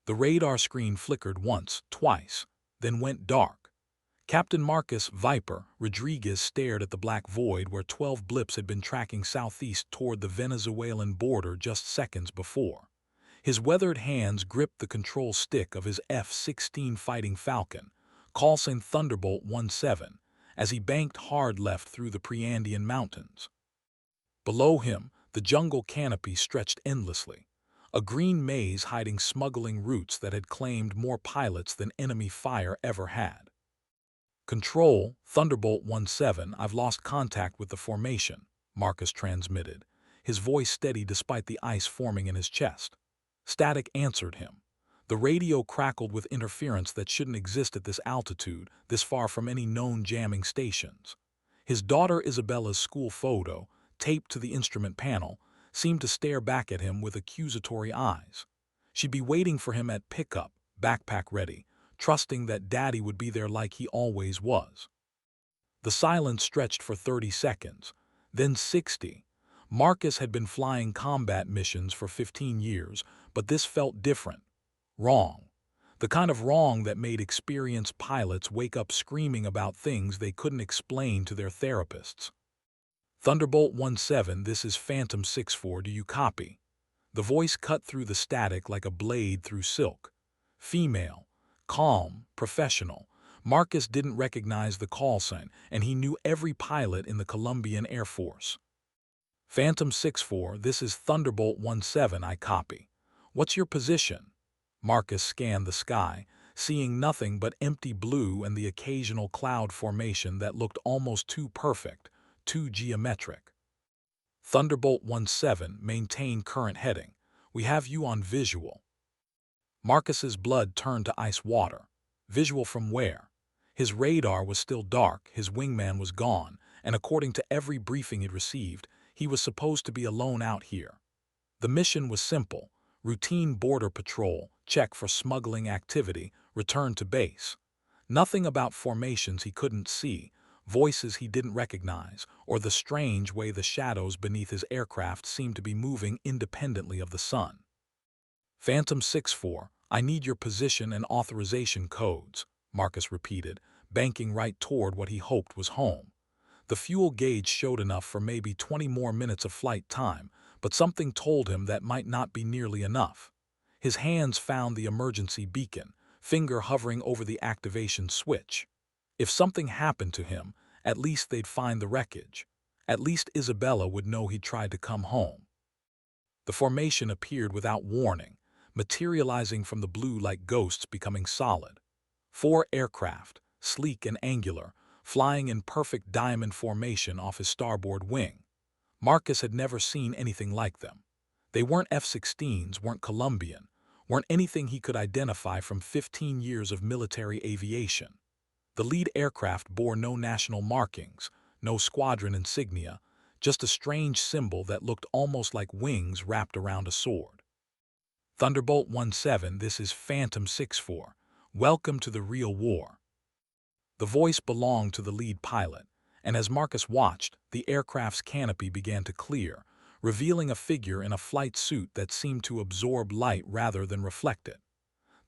The radar screen flickered once, twice, then went dark. Captain Marcus Viper Rodriguez stared at the black void where 12 blips had been tracking southeast toward the Venezuelan border just seconds before. His weathered hands gripped the control stick of his F-16 Fighting Falcon, call sign Thunderbolt 17, as he banked hard left through the Preandean Mountains. Below him, the jungle canopy stretched endlessly, a green maze hiding smuggling routes that had claimed more pilots than enemy fire ever had. "Control, Thunderbolt 17, I've lost contact with the formation," Marcus transmitted, his voice steady despite the ice forming in his chest. Static answered him. The radio crackled with interference that shouldn't exist at this altitude, this far from any known jamming stations. His daughter Isabella's school photo, taped to the instrument panel, seemed to stare back at him with accusatory eyes. She'd be waiting for him at pickup, backpack ready, trusting that Daddy would be there like he always was. The silence stretched for 30 seconds, then 60. Marcus had been flying combat missions for 15 years, but this felt different. Wrong. The kind of wrong that made experienced pilots wake up screaming about things they couldn't explain to their therapists. "Thunderbolt 17, this is Phantom 64, do you copy?" The voice cut through the static like a blade through silk. Female, calm, professional. Marcus didn't recognize the call sign, and he knew every pilot in the Colombian Air Force. "Phantom 64, this is Thunderbolt 17, I copy. What's your position?" Marcus scanned the sky, seeing nothing but empty blue and the occasional cloud formation that looked almost too perfect, too geometric. "Thunderbolt 17, maintain current heading. We have you on visual." Marcus's blood turned to ice water. Visual from where? His radar was still dark, his wingman was gone, and according to every briefing he'd received, he was supposed to be alone out here. The mission was simple: routine border patrol, check for smuggling activity, return to base. Nothing about formations he couldn't see, voices he didn't recognize, or the strange way the shadows beneath his aircraft seemed to be moving independently of the sun. "Phantom 64, I need your position and authorization codes," Marcus repeated, banking right toward what he hoped was home. The fuel gauge showed enough for maybe 20 more minutes of flight time, but something told him that might not be nearly enough. His hands found the emergency beacon, finger hovering over the activation switch. If something happened to him, at least they'd find the wreckage. At least Isabella would know he'd tried to come home. The formation appeared without warning, materializing from the blue like ghosts becoming solid. 4 aircraft, sleek and angular, flying in perfect diamond formation off his starboard wing. Marcus had never seen anything like them. They weren't F-16s, weren't Colombian, weren't anything he could identify from 15 years of military aviation. The lead aircraft bore no national markings, no squadron insignia, just a strange symbol that looked almost like wings wrapped around a sword. "Thunderbolt 17, this is Phantom 64. Welcome to the real war." The voice belonged to the lead pilot, and as Marcus watched, the aircraft's canopy began to clear, revealing a figure in a flight suit that seemed to absorb light rather than reflect it.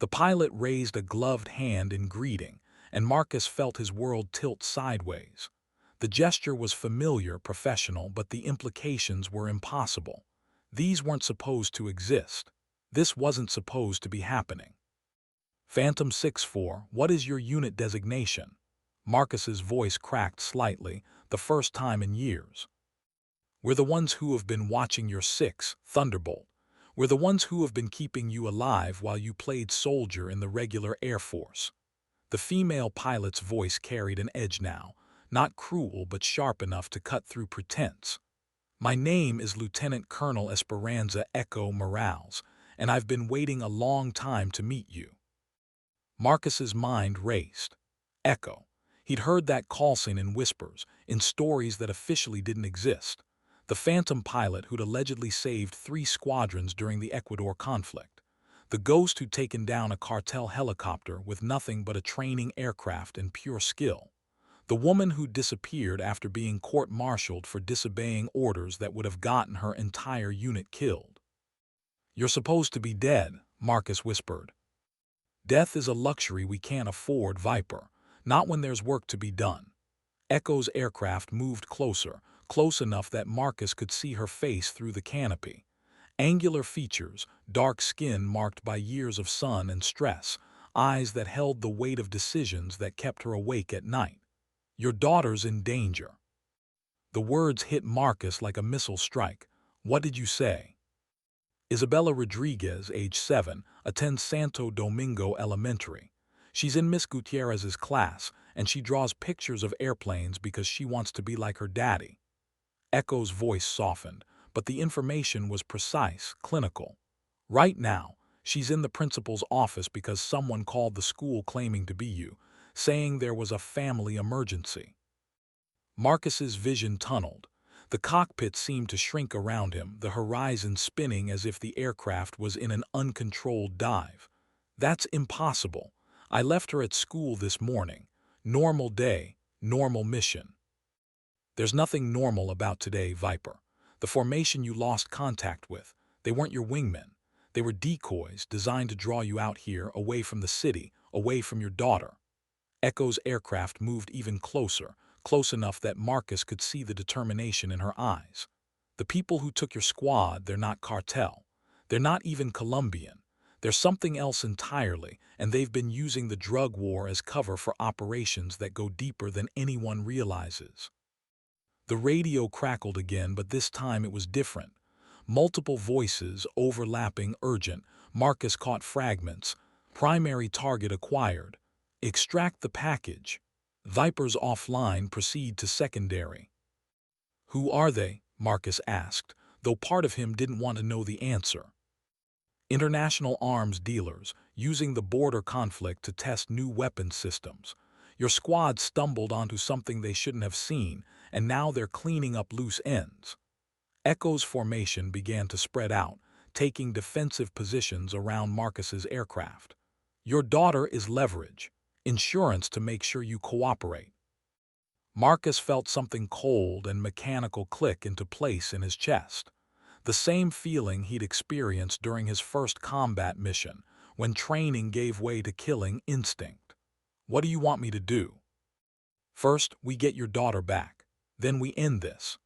The pilot raised a gloved hand in greeting, and Marcus felt his world tilt sideways. The gesture was familiar, professional, but the implications were impossible. These weren't supposed to exist. This wasn't supposed to be happening. "Phantom 64, what is your unit designation?" Marcus's voice cracked slightly, the first time in years. "We're the ones who have been watching your 6, Thunderbolt. We're the ones who have been keeping you alive while you played soldier in the regular Air Force." The female pilot's voice carried an edge now, not cruel but sharp enough to cut through pretense. "My name is Lieutenant Colonel Esperanza Echo Morales, and I've been waiting a long time to meet you." Marcus's mind raced. Echo. He'd heard that call sign in whispers, in stories that officially didn't exist. The Phantom pilot who'd allegedly saved 3 squadrons during the Ecuador conflict. The ghost who'd taken down a cartel helicopter with nothing but a training aircraft and pure skill. The woman who disappeared after being court-martialed for disobeying orders that would have gotten her entire unit killed. "You're supposed to be dead," Marcus whispered. Death is a luxury we can't afford, Viper. Not when there's work to be done. Echo's aircraft moved closer, close enough that Marcus could see her face through the canopy. Angular features, dark skin marked by years of sun and stress, eyes that held the weight of decisions that kept her awake at night. Your daughter's in danger. The words hit Marcus like a missile strike. What did you say? Isabella Rodriguez, age 7, attends Santo Domingo Elementary. She's in Miss Gutierrez's class, and she draws pictures of airplanes because she wants to be like her daddy. Echo's voice softened, but the information was precise, clinical. Right now, she's in the principal's office because someone called the school claiming to be you, saying there was a family emergency. Marcus's vision tunneled. The cockpit seemed to shrink around him, the horizon spinning as if the aircraft was in an uncontrolled dive. That's impossible. I left her at school this morning. Normal day, normal mission. There's nothing normal about today, Viper. The formation you lost contact with, they weren't your wingmen. They were decoys designed to draw you out here, away from the city, away from your daughter. Echo's aircraft moved even closer, close enough that Marcus could see the determination in her eyes. The people who took your squad, they're not cartel. They're not even Colombian. They're something else entirely, and they've been using the drug war as cover for operations that go deeper than anyone realizes. The radio crackled again, but this time it was different. Multiple voices, overlapping, urgent. Marcus caught fragments. Primary target acquired. Extract the package. Viper's offline, proceed to secondary. Who are they? Marcus asked, though part of him didn't want to know the answer. International arms dealers, using the border conflict to test new weapons systems. Your squad stumbled onto something they shouldn't have seen, and now they're cleaning up loose ends. Echo's formation began to spread out, taking defensive positions around Marcus's aircraft. Your daughter is leverage. Insurance to make sure you cooperate. Marcus felt something cold and mechanical click into place in his chest. The same feeling he'd experienced during his first combat mission, when training gave way to killing instinct. What do you want me to do? First, we get your daughter back. Then we end this.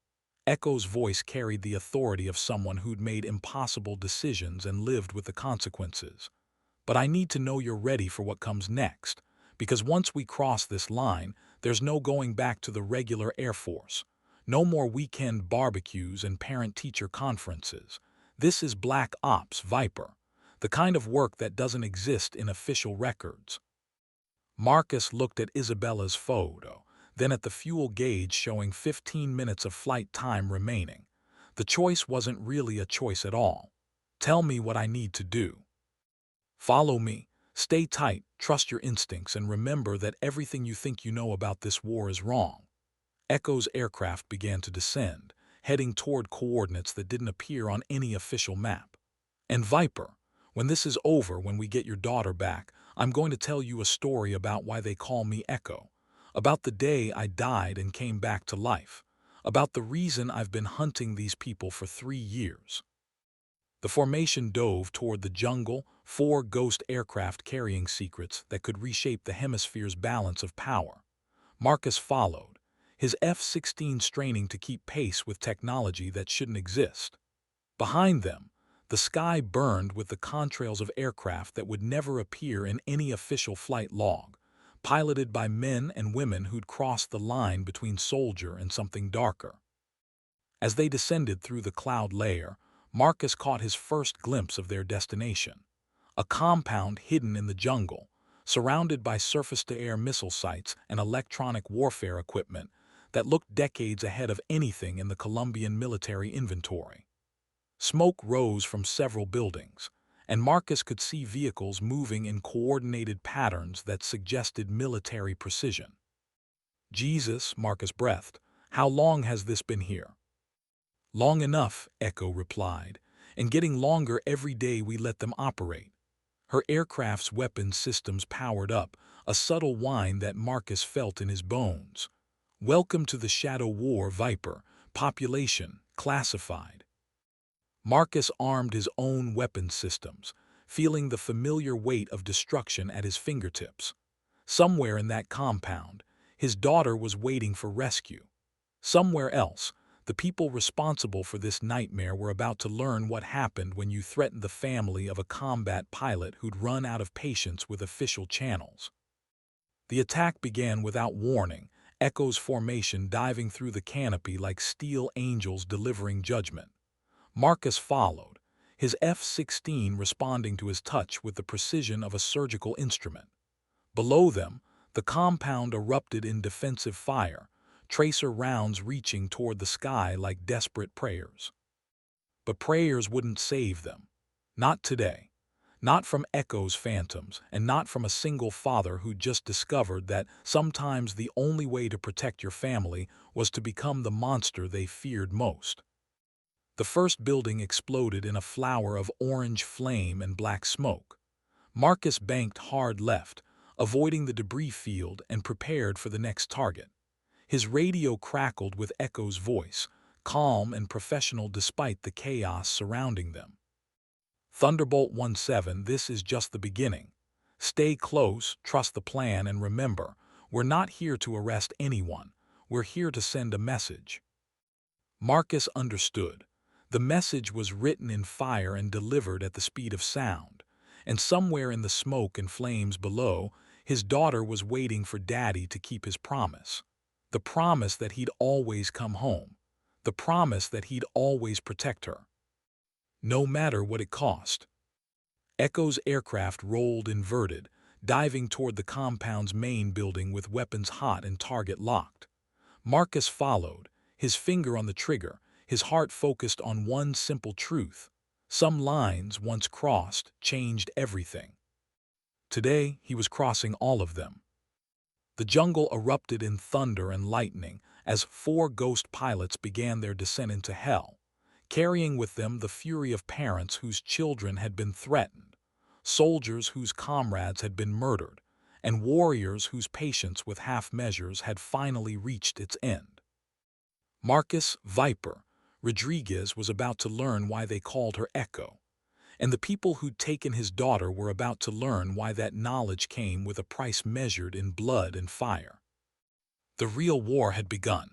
Echo's voice carried the authority of someone who'd made impossible decisions and lived with the consequences. But I need to know you're ready for what comes next, because once we cross this line, there's no going back to the regular Air Force. No more weekend barbecues and parent-teacher conferences. This is Black Ops, Viper, the kind of work that doesn't exist in official records. Marcus looked at Isabella's photo, then at the fuel gauge showing 15 minutes of flight time remaining. The choice wasn't really a choice at all. Tell me what I need to do. Follow me. Stay tight, trust your instincts, and remember that everything you think you know about this war is wrong. Echo's aircraft began to descend, heading toward coordinates that didn't appear on any official map. And Viper, when this is over, when we get your daughter back, I'm going to tell you a story about why they call me Echo, about the day I died and came back to life, about the reason I've been hunting these people for 3 years. The formation dove toward the jungle, 4 ghost aircraft carrying secrets that could reshape the hemisphere's balance of power. Marcus followed, his F-16 straining to keep pace with technology that shouldn't exist. Behind them, the sky burned with the contrails of aircraft that would never appear in any official flight log, piloted by men and women who'd crossed the line between soldier and something darker. As they descended through the cloud layer, Marcus caught his first glimpse of their destination. A compound hidden in the jungle, surrounded by surface-to-air missile sites and electronic warfare equipment that looked decades ahead of anything in the Colombian military inventory. Smoke rose from several buildings, and Marcus could see vehicles moving in coordinated patterns that suggested military precision. Jesus, Marcus breathed, how long has this been here? Long enough, Echo replied, and getting longer every day we let them operate. Her aircraft's weapons systems powered up, a subtle whine that Marcus felt in his bones. Welcome to the Shadow War, Viper. Population, classified. Marcus armed his own weapons systems, feeling the familiar weight of destruction at his fingertips. Somewhere in that compound, his daughter was waiting for rescue. Somewhere else, the people responsible for this nightmare were about to learn what happened when you threatened the family of a combat pilot who'd run out of patience with official channels. The attack began without warning, Echo's formation diving through the canopy like steel angels delivering judgment. Marcus followed, his F-16 responding to his touch with the precision of a surgical instrument. Below them, the compound erupted in defensive fire, tracer rounds reaching toward the sky like desperate prayers. But prayers wouldn't save them. Not today. Not from Echo's phantoms, and not from a single father who just discovered that sometimes the only way to protect your family was to become the monster they feared most. The first building exploded in a flower of orange flame and black smoke. Marcus banked hard left, avoiding the debris field and prepared for the next target. His radio crackled with Echo's voice, calm and professional despite the chaos surrounding them. Thunderbolt 17, this is just the beginning. Stay close, trust the plan, and remember, we're not here to arrest anyone. We're here to send a message. Marcus understood. The message was written in fire and delivered at the speed of sound. And somewhere in the smoke and flames below, his daughter was waiting for Daddy to keep his promise. The promise that he'd always come home. The promise that he'd always protect her. No matter what it cost. Echo's aircraft rolled inverted, diving toward the compound's main building with weapons hot and target locked. Marcus followed, his finger on the trigger, his heart focused on one simple truth. Some lines, once crossed, changed everything. Today, he was crossing all of them. The jungle erupted in thunder and lightning as 4 ghost pilots began their descent into hell, carrying with them the fury of parents whose children had been threatened, soldiers whose comrades had been murdered, and warriors whose patience with half measures had finally reached its end. Marcus Viper Rodriguez was about to learn why they called her Echo, and the people who'd taken his daughter were about to learn why that knowledge came with a price measured in blood and fire. The real war had begun.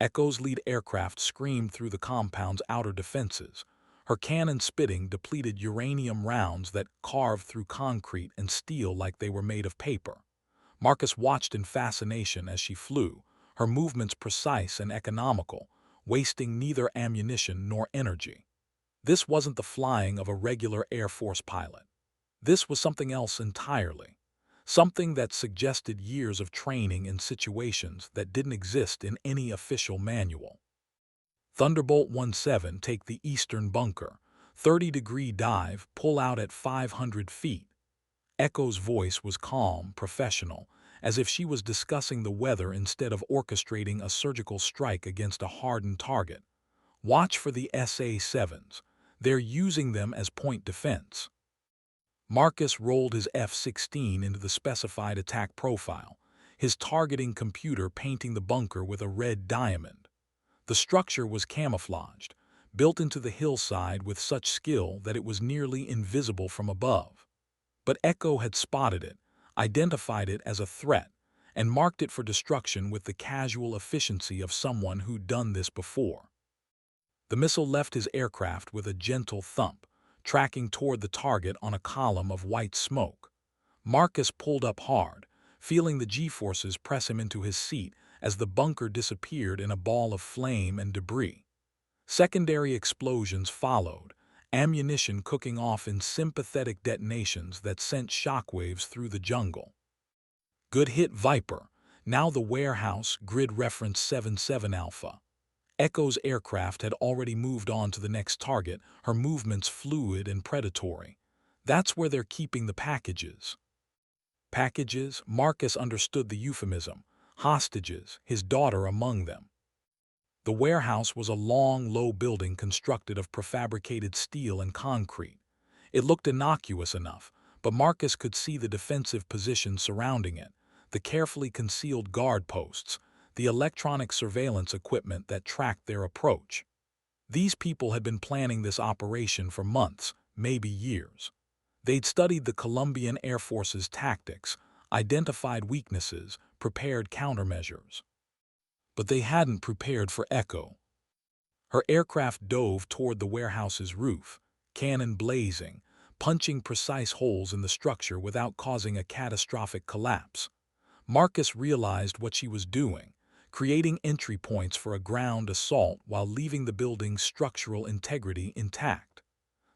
Echo's lead aircraft screamed through the compound's outer defenses, her cannon spitting depleted uranium rounds that carved through concrete and steel like they were made of paper. Marcus watched in fascination as she flew, her movements precise and economical, wasting neither ammunition nor energy. This wasn't the flying of a regular Air Force pilot. This was something else entirely. Something that suggested years of training in situations that didn't exist in any official manual. Thunderbolt 17, take the eastern bunker. 30-degree dive, pull out at 500 feet. Echo's voice was calm, professional, as if she was discussing the weather instead of orchestrating a surgical strike against a hardened target. Watch for the SA-7s. They're using them as point defense. Marcus rolled his F-16 into the specified attack profile, his targeting computer painting the bunker with a red diamond. The structure was camouflaged, built into the hillside with such skill that it was nearly invisible from above. But Echo had spotted it, identified it as a threat, and marked it for destruction with the casual efficiency of someone who'd done this before. The missile left his aircraft with a gentle thump, tracking toward the target on a column of white smoke. Marcus pulled up hard, feeling the G-forces press him into his seat as the bunker disappeared in a ball of flame and debris. Secondary explosions followed, ammunition cooking off in sympathetic detonations that sent shockwaves through the jungle. Good hit, Viper. Now the warehouse, grid reference 77 Alpha. Echo's aircraft had already moved on to the next target, her movements fluid and predatory. That's where they're keeping the packages. Packages? Marcus understood the euphemism. Hostages, his daughter among them. The warehouse was a long, low building constructed of prefabricated steel and concrete. It looked innocuous enough, but Marcus could see the defensive position surrounding it, the carefully concealed guard posts, the electronic surveillance equipment that tracked their approach. These people had been planning this operation for months, maybe years. They'd studied the Colombian Air Force's tactics, identified weaknesses, prepared countermeasures. But they hadn't prepared for Echo. Her aircraft dove toward the warehouse's roof, cannon blazing, punching precise holes in the structure without causing a catastrophic collapse. Marcus realized what she was doing, creating entry points for a ground assault while leaving the building's structural integrity intact.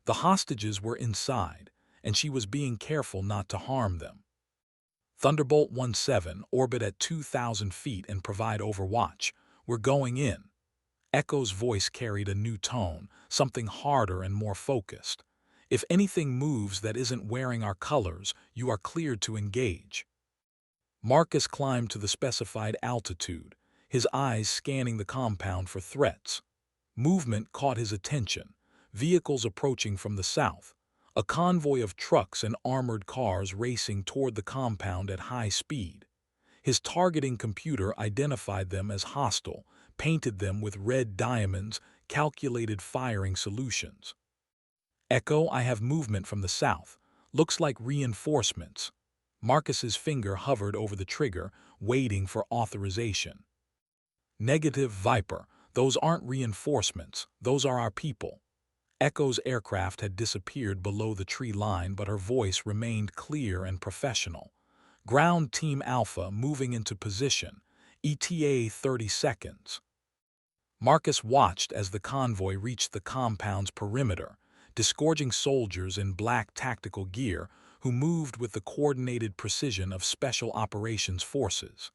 The hostages were inside, and she was being careful not to harm them. Thunderbolt 17, orbit at 2,000 feet and provide overwatch. We're going in. Echo's voice carried a new tone, something harder and more focused. If anything moves that isn't wearing our colors, you are cleared to engage. Marcus climbed to the specified altitude, his eyes scanning the compound for threats. Movement caught his attention, vehicles approaching from the south, a convoy of trucks and armored cars racing toward the compound at high speed. His targeting computer identified them as hostile, painted them with red diamonds, calculated firing solutions. Echo, I have movement from the south. Looks like reinforcements. Marcus's finger hovered over the trigger, waiting for authorization. Negative, Viper. Those aren't reinforcements. Those are our people. Echo's aircraft had disappeared below the tree line, but her voice remained clear and professional. Ground Team Alpha moving into position. ETA 30 seconds. Marcus watched as the convoy reached the compound's perimeter, disgorging soldiers in black tactical gear who moved with the coordinated precision of Special Operations Forces.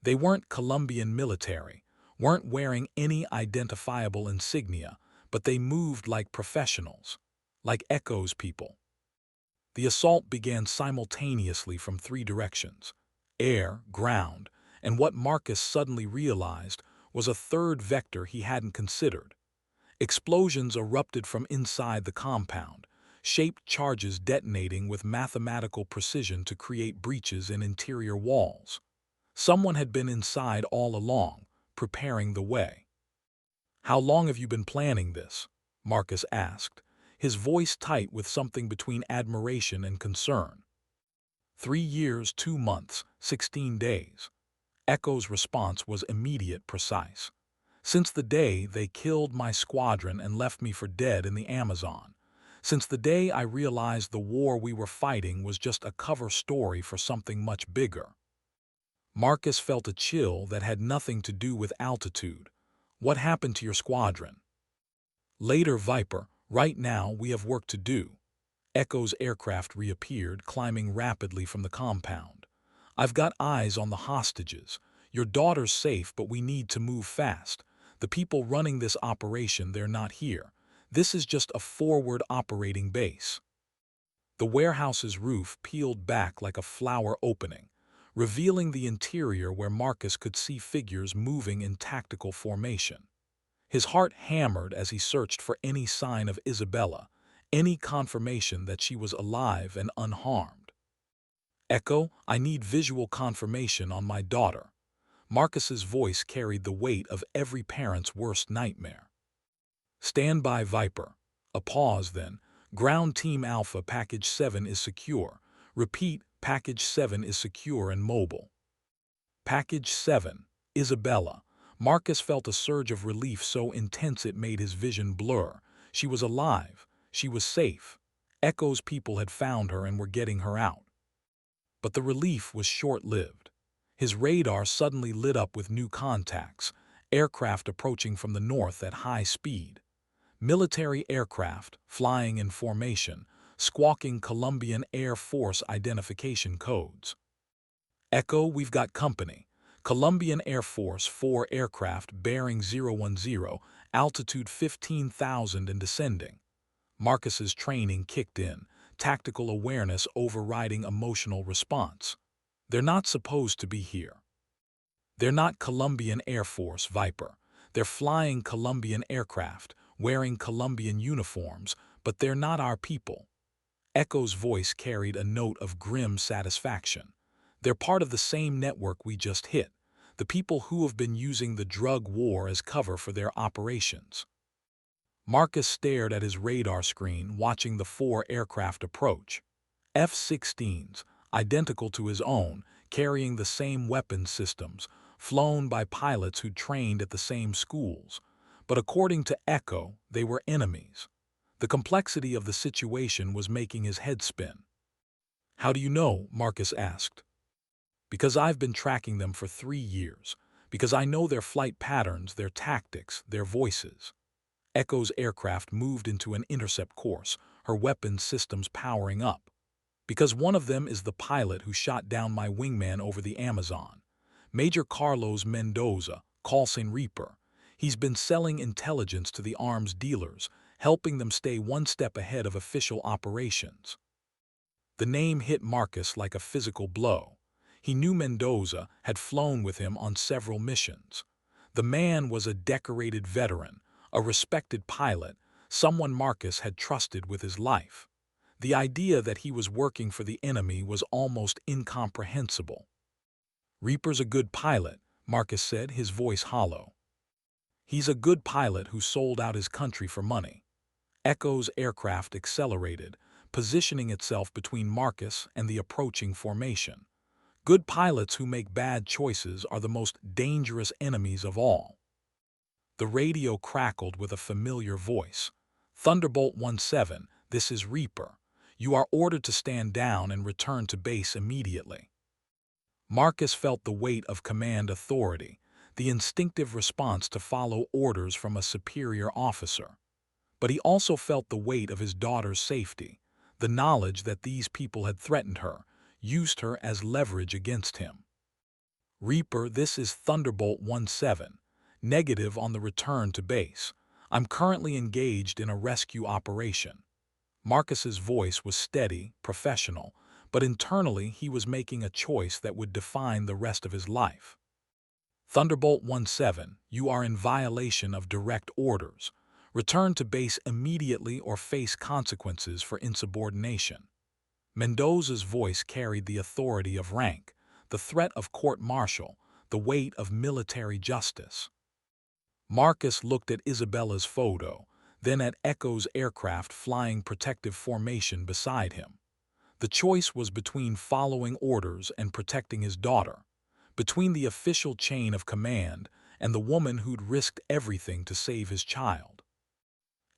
They weren't Colombian military, weren't wearing any identifiable insignia, but they moved like professionals, like Echo's people. The assault began simultaneously from 3 directions: air, ground, and what Marcus suddenly realized was a third vector he hadn't considered. Explosions erupted from inside the compound, shaped charges detonating with mathematical precision to create breaches in interior walls. Someone had been inside all along, preparing the way. "How long have you been planning this?" Marcus asked, his voice tight with something between admiration and concern. 3 years, 2 months, 16 days. Echo's response was immediate, precise. Since the day they killed my squadron and left me for dead in the Amazon. Since the day I realized the war we were fighting was just a cover story for something much bigger. Marcus felt a chill that had nothing to do with altitude. What happened to your squadron? Later, Viper. Right now, we have work to do. Echo's aircraft reappeared, climbing rapidly from the compound. I've got eyes on the hostages. Your daughter's safe, but we need to move fast. The people running this operation, they're not here. This is just a forward operating base. The warehouse's roof peeled back like a flower opening, revealing the interior where Marcus could see figures moving in tactical formation. His heart hammered as he searched for any sign of Isabella, any confirmation that she was alive and unharmed. Echo, I need visual confirmation on my daughter. Marcus's voice carried the weight of every parent's worst nightmare. Stand by, Viper. A pause then. Ground Team Alpha, Package 7 is secure. Repeat, Package 7 is secure and mobile. Package 7, Isabella. Marcus felt a surge of relief so intense it made his vision blur. She was alive. She was safe. Echo's people had found her and were getting her out. But the relief was short-lived. His radar suddenly lit up with new contacts, aircraft approaching from the north at high speed. Military aircraft, flying in formation, squawking Colombian Air Force identification codes. Echo, we've got company. Colombian Air Force 4 aircraft bearing 010, altitude 15,000 and descending. Marcus's training kicked in, tactical awareness overriding emotional response. They're not supposed to be here. They're not Colombian Air Force, Viper. They're flying Colombian aircraft, wearing Colombian uniforms, but they're not our people. Echo's voice carried a note of grim satisfaction. They're part of the same network we just hit, the people who have been using the drug war as cover for their operations. Marcus stared at his radar screen, watching the 4 aircraft approach. F-16s, identical to his own, carrying the same weapons systems, flown by pilots who'd trained at the same schools. But according to Echo, they were enemies. The complexity of the situation was making his head spin. "How do you know?" Marcus asked. "Because I've been tracking them for 3 years. Because I know their flight patterns, their tactics, their voices." Echo's aircraft moved into an intercept course, her weapons systems powering up. "Because one of them is the pilot who shot down my wingman over the Amazon. Major Carlos Mendoza, call sign Reaper. He's been selling intelligence to the arms dealers, helping them stay one step ahead of official operations." The name hit Marcus like a physical blow. He knew Mendoza, had flown with him on several missions. The man was a decorated veteran, a respected pilot, someone Marcus had trusted with his life. The idea that he was working for the enemy was almost incomprehensible. "Reaper's a good pilot," Marcus said, his voice hollow. "He's a good pilot who sold out his country for money." Echo's aircraft accelerated, positioning itself between Marcus and the approaching formation. Good pilots who make bad choices are the most dangerous enemies of all. The radio crackled with a familiar voice. "Thunderbolt 17, this is Reaper. You are ordered to stand down and return to base immediately." Marcus felt the weight of command authority, the instinctive response to follow orders from a superior officer. But he also felt the weight of his daughter's safety, the knowledge that these people had threatened her, used her as leverage against him. "Reaper, this is Thunderbolt 17. Negative on the return to base. I'm currently engaged in a rescue operation." Marcus's voice was steady, professional, but internally he was making a choice that would define the rest of his life. "Thunderbolt 17, you are in violation of direct orders. Return to base immediately or face consequences for insubordination." Mendoza's voice carried the authority of rank, the threat of court-martial, the weight of military justice. Marcus looked at Isabella's photo, then at Echo's aircraft flying protective formation beside him. The choice was between following orders and protecting his daughter, between the official chain of command and the woman who'd risked everything to save his child.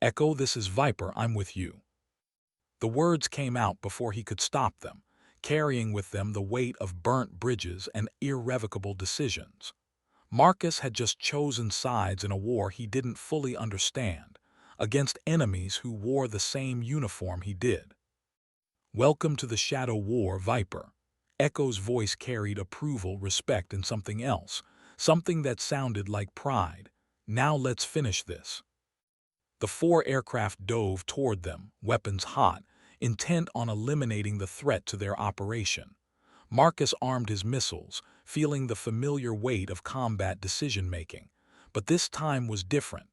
"Echo, this is Viper, I'm with you." The words came out before he could stop them, carrying with them the weight of burnt bridges and irrevocable decisions. Marcus had just chosen sides in a war he didn't fully understand, against enemies who wore the same uniform he did. "Welcome to the Shadow War, Viper." Echo's voice carried approval, respect, and something else, something that sounded like pride. "Now let's finish this." The 4 aircraft dove toward them, weapons hot, intent on eliminating the threat to their operation. Marcus armed his missiles, feeling the familiar weight of combat decision-making. But this time was different.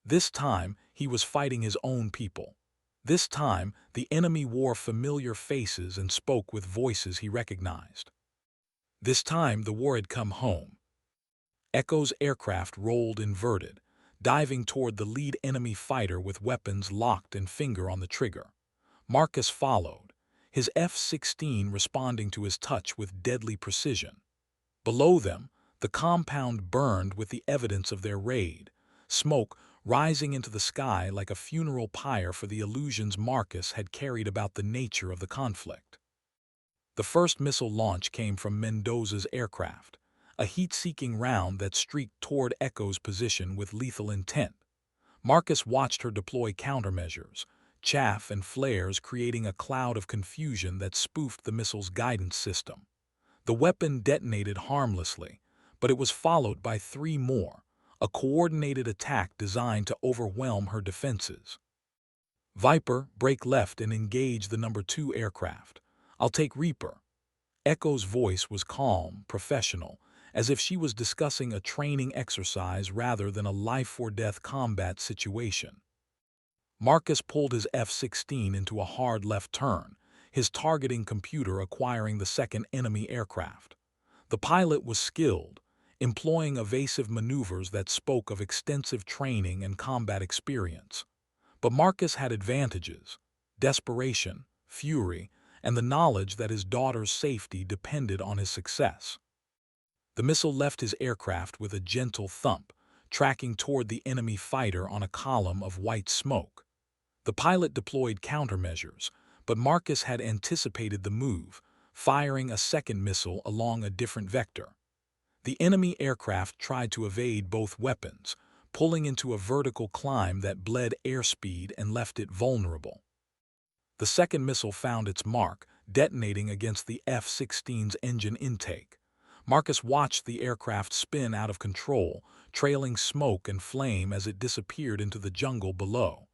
This time, he was fighting his own people. This time, the enemy wore familiar faces and spoke with voices he recognized. This time, the war had come home. Echo's aircraft rolled inverted, diving toward the lead enemy fighter with weapons locked and finger on the trigger. Marcus followed, his F-16 responding to his touch with deadly precision. Below them, the compound burned with the evidence of their raid, smoke rising into the sky like a funeral pyre for the illusions Marcus had carried about the nature of the conflict. The first missile launch came from Mendoza's aircraft, a heat-seeking round that streaked toward Echo's position with lethal intent. Marcus watched her deploy countermeasures, chaff and flares creating a cloud of confusion that spoofed the missile's guidance system. The weapon detonated harmlessly, but it was followed by 3 more, a coordinated attack designed to overwhelm her defenses. "Viper, break left and engage the number 2 aircraft. I'll take Reaper." Echo's voice was calm, professional, as if she was discussing a training exercise rather than a life-or-death combat situation. Marcus pulled his F-16 into a hard left turn, his targeting computer acquiring the second enemy aircraft. The pilot was skilled, employing evasive maneuvers that spoke of extensive training and combat experience. But Marcus had advantages: desperation, fury, and the knowledge that his daughter's safety depended on his success. The missile left his aircraft with a gentle thump, tracking toward the enemy fighter on a column of white smoke. The pilot deployed countermeasures, but Marcus had anticipated the move, firing a second missile along a different vector. The enemy aircraft tried to evade both weapons, pulling into a vertical climb that bled airspeed and left it vulnerable. The second missile found its mark, detonating against the F-16's engine intake. Marcus watched the aircraft spin out of control, trailing smoke and flame as it disappeared into the jungle below.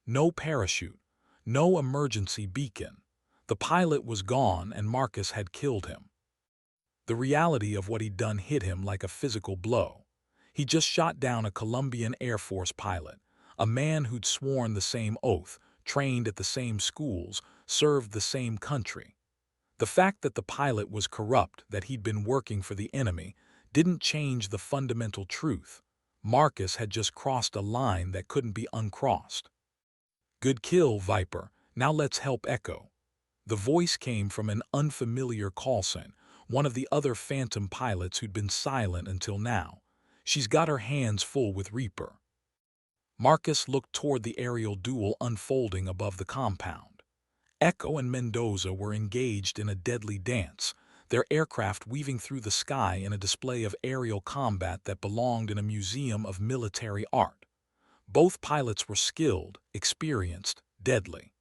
No parachute, no emergency beacon. The pilot was gone and Marcus had killed him. The reality of what he'd done hit him like a physical blow. He just shot down a Colombian Air Force pilot, a man who'd sworn the same oath, trained at the same schools, served the same country. The fact that the pilot was corrupt, that he'd been working for the enemy, didn't change the fundamental truth. Marcus had just crossed a line that couldn't be uncrossed. "Good kill, Viper. Now let's help Echo." The voice came from an unfamiliar call sign, one of the other Phantom pilots who'd been silent until now. "She's got her hands full with Reaper." Marcus looked toward the aerial duel unfolding above the compound. Echo and Mendoza were engaged in a deadly dance, their aircraft weaving through the sky in a display of aerial combat that belonged in a museum of military art. Both pilots were skilled, experienced, deadly.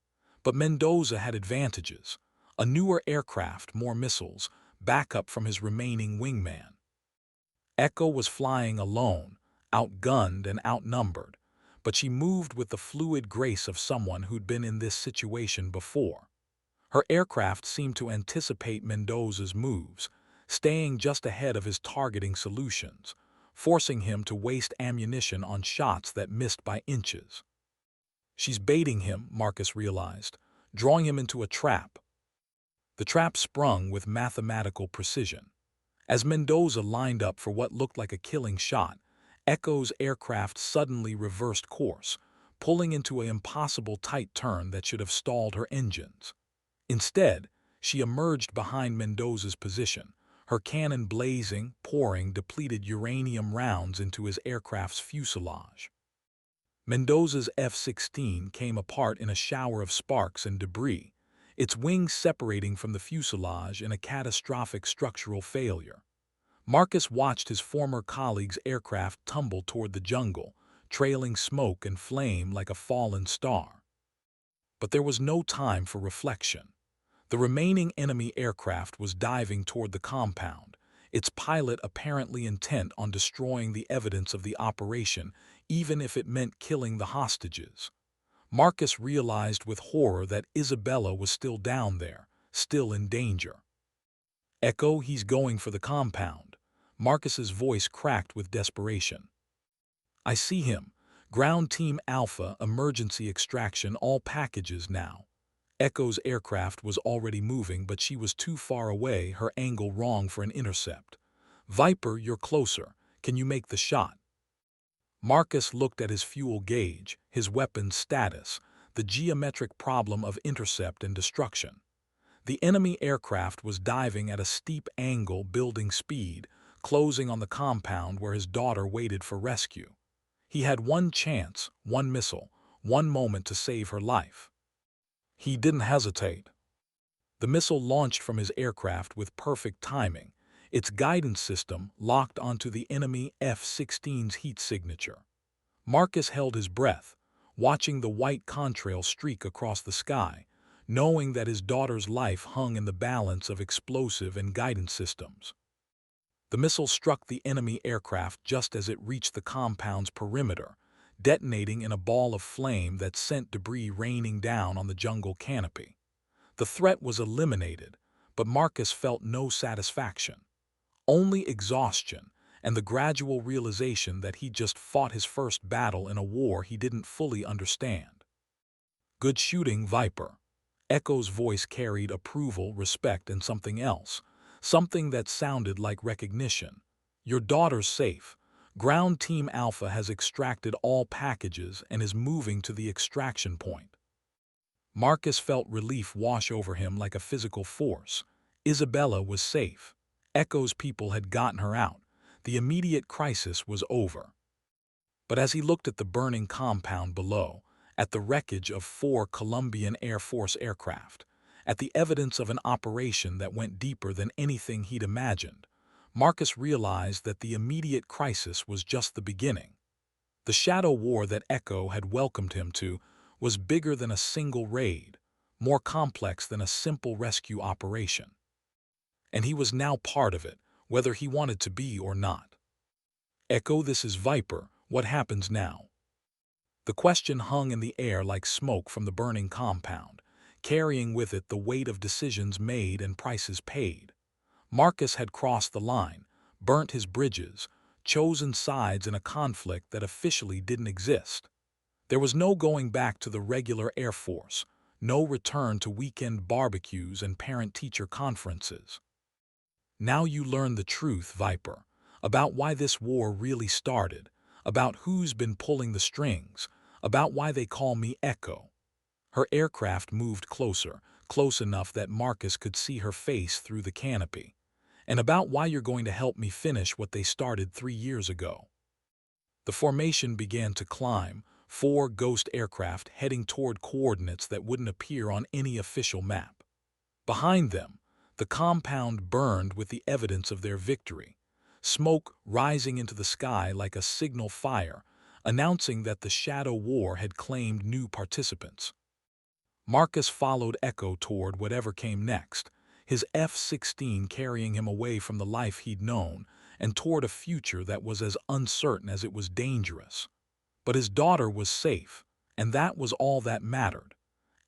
But Mendoza had advantages: a newer aircraft, more missiles, backup from his remaining wingman. Echo was flying alone, outgunned and outnumbered, but she moved with the fluid grace of someone who'd been in this situation before. Her aircraft seemed to anticipate Mendoza's moves, staying just ahead of his targeting solutions, forcing him to waste ammunition on shots that missed by inches. She's baiting him, Marcus realized, drawing him into a trap. The trap sprung with mathematical precision. As Mendoza lined up for what looked like a killing shot, Echo's aircraft suddenly reversed course, pulling into an impossible tight turn that should have stalled her engines. Instead, she emerged behind Mendoza's position, her cannon blazing, pouring depleted uranium rounds into his aircraft's fuselage. Mendoza's F-16 came apart in a shower of sparks and debris, its wings separating from the fuselage in a catastrophic structural failure. Marcus watched his former colleague's aircraft tumble toward the jungle, trailing smoke and flame like a fallen star. But there was no time for reflection. The remaining enemy aircraft was diving toward the compound, its pilot apparently intent on destroying the evidence of the operation, even if it meant killing the hostages. Marcus realized with horror that Isabella was still down there, still in danger. "Echo, he's going for the compound." Marcus's voice cracked with desperation. "I see him. Ground Team Alpha, emergency extraction, all packages now." Echo's aircraft was already moving, but she was too far away, her angle wrong for an intercept. "Viper, you're closer. Can you make the shot?" Marcus looked at his fuel gauge, his weapon's status, the geometric problem of intercept and destruction. The enemy aircraft was diving at a steep angle, building speed, closing on the compound where his daughter waited for rescue. He had one chance, one missile, one moment to save her life. He didn't hesitate. The missile launched from his aircraft with perfect timing, its guidance system locked onto the enemy F-16's heat signature. Marcus held his breath, watching the white contrail streak across the sky, knowing that his daughter's life hung in the balance of explosive and guidance systems. The missile struck the enemy aircraft just as it reached the compound's perimeter, detonating in a ball of flame that sent debris raining down on the jungle canopy. The threat was eliminated, but Marcus felt no satisfaction. Only exhaustion and the gradual realization that he'd just fought his first battle in a war he didn't fully understand. "Good shooting, Viper." Echo's voice carried approval, respect, and something else, something that sounded like recognition. "Your daughter's safe. Ground Team Alpha has extracted all packages and is moving to the extraction point." Marcus felt relief wash over him like a physical force. Isabella was safe. Echo's people had gotten her out. The immediate crisis was over. But as he looked at the burning compound below, at the wreckage of 4 Colombian Air Force aircraft, at the evidence of an operation that went deeper than anything he'd imagined, Marcus realized that the immediate crisis was just the beginning. The shadow war that Echo had welcomed him to was bigger than a single raid, more complex than a simple rescue operation. And he was now part of it, whether he wanted to be or not. Echo, this is Viper. What happens now? The question hung in the air like smoke from the burning compound, carrying with it the weight of decisions made and prices paid. Marcus had crossed the line, burnt his bridges, chosen sides in a conflict that officially didn't exist. There was no going back to the regular Air Force, no return to weekend barbecues and parent-teacher conferences. Now you learn the truth, Viper, about why this war really started, about who's been pulling the strings, about why they call me Echo. Her aircraft moved closer, close enough that Marcus could see her face through the canopy, and about why you're going to help me finish what they started 3 years ago. The formation began to climb, 4 ghost aircraft heading toward coordinates that wouldn't appear on any official map. Behind them, the compound burned with the evidence of their victory, smoke rising into the sky like a signal fire, announcing that the Shadow War had claimed new participants. Marcus followed Echo toward whatever came next, his F-16 carrying him away from the life he'd known and toward a future that was as uncertain as it was dangerous. But his daughter was safe, and that was all that mattered.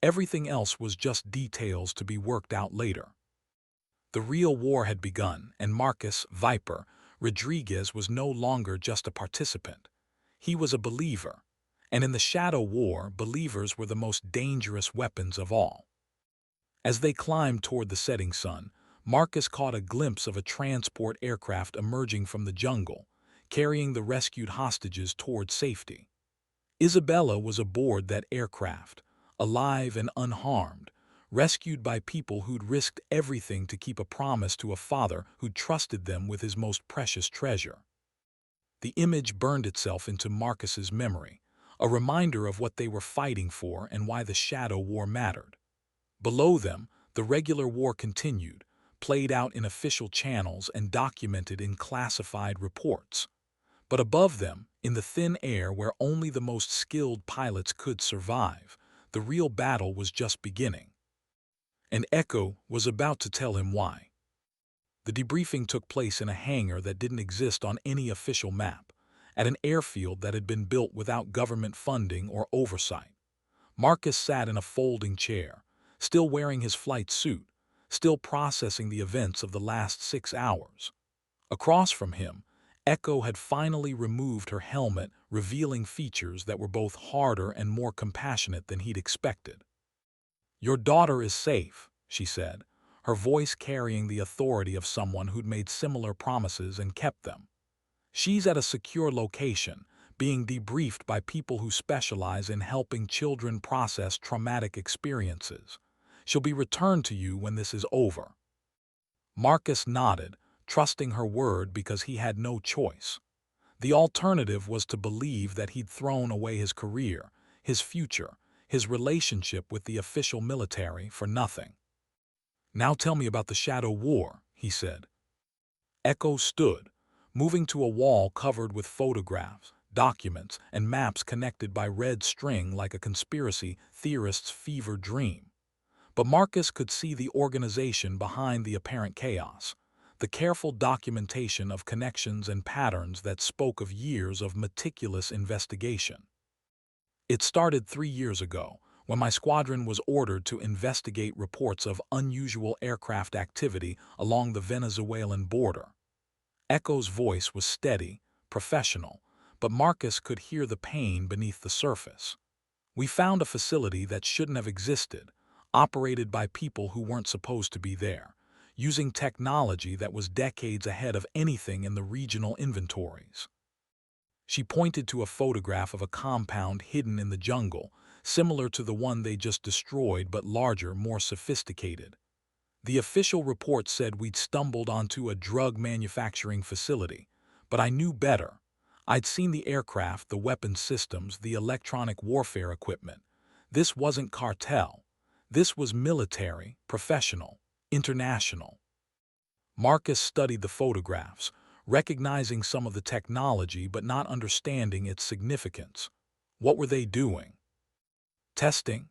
Everything else was just details to be worked out later. The real war had begun, and Marcus, Viper, Rodriguez was no longer just a participant. He was a believer, and in the Shadow War, believers were the most dangerous weapons of all. As they climbed toward the setting sun, Marcus caught a glimpse of a transport aircraft emerging from the jungle, carrying the rescued hostages toward safety. Isabella was aboard that aircraft, alive and unharmed, rescued by people who'd risked everything to keep a promise to a father who'd trusted them with his most precious treasure. The image burned itself into Marcus's memory, a reminder of what they were fighting for and why the Shadow War mattered. Below them, the regular war continued, played out in official channels and documented in classified reports. But above them, in the thin air where only the most skilled pilots could survive, the real battle was just beginning. And Echo was about to tell him why. The debriefing took place in a hangar that didn't exist on any official map, at an airfield that had been built without government funding or oversight. Marcus sat in a folding chair, still wearing his flight suit, still processing the events of the last 6 hours. Across from him, Echo had finally removed her helmet, revealing features that were both harder and more compassionate than he'd expected. "Your daughter is safe," she said, her voice carrying the authority of someone who'd made similar promises and kept them. "She's at a secure location, being debriefed by people who specialize in helping children process traumatic experiences. She'll be returned to you when this is over." Marcus nodded, trusting her word because he had no choice. The alternative was to believe that he'd thrown away his career, his future, his relationship with the official military for nothing. "Now tell me about the Shadow War," he said. Echo stood, moving to a wall covered with photographs, documents, and maps connected by red string like a conspiracy theorist's fever dream. But Marcus could see the organization behind the apparent chaos, the careful documentation of connections and patterns that spoke of years of meticulous investigation. "It started 3 years ago, when my squadron was ordered to investigate reports of unusual aircraft activity along the Venezuelan border." Echo's voice was steady, professional, but Marcus could hear the pain beneath the surface. "We found a facility that shouldn't have existed, operated by people who weren't supposed to be there, using technology that was decades ahead of anything in the regional inventories." She pointed to a photograph of a compound hidden in the jungle, similar to the one they just destroyed but larger, more sophisticated. The official report said we'd stumbled onto a drug manufacturing facility, but I knew better. I'd seen the aircraft, the weapons systems, the electronic warfare equipment. This wasn't cartel. This was military, professional, international. Marcus studied the photographs, recognizing some of the technology but not understanding its significance. What were they doing? Testing?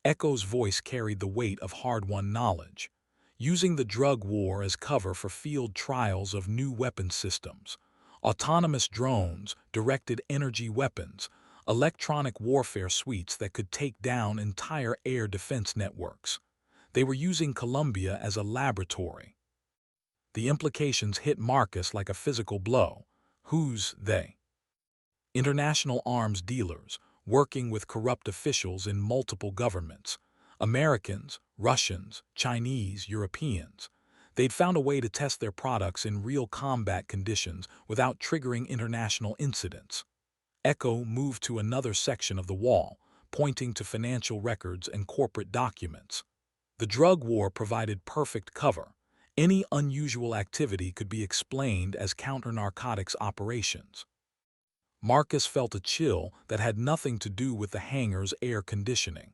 Echo's voice carried the weight of hard-won knowledge, using the drug war as cover for field trials of new weapons systems, autonomous drones, directed energy weapons, electronic warfare suites that could take down entire air defense networks. They were using Colombia as a laboratory. The implications hit Marcus like a physical blow. Who's they? International arms dealers, working with corrupt officials in multiple governments. Americans, Russians, Chinese, Europeans. They'd found a way to test their products in real combat conditions without triggering international incidents. Echo moved to another section of the wall, pointing to financial records and corporate documents. The drug war provided perfect cover. Any unusual activity could be explained as counter-narcotics operations. Marcus felt a chill that had nothing to do with the hangar's air conditioning.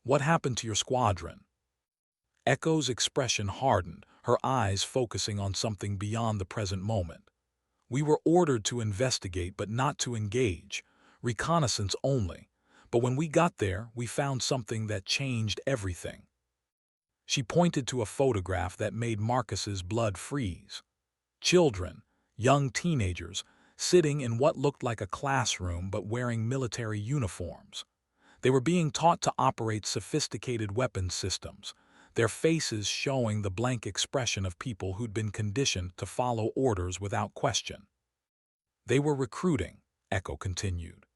What happened to your squadron? Echo's expression hardened, her eyes focusing on something beyond the present moment. We were ordered to investigate but not to engage, reconnaissance only. But when we got there, we found something that changed everything. She pointed to a photograph that made Marcus's blood freeze. Children, young teenagers, sitting in what looked like a classroom but wearing military uniforms. They were being taught to operate sophisticated weapons systems, their faces showing the blank expression of people who'd been conditioned to follow orders without question. They were recruiting, Echo continued,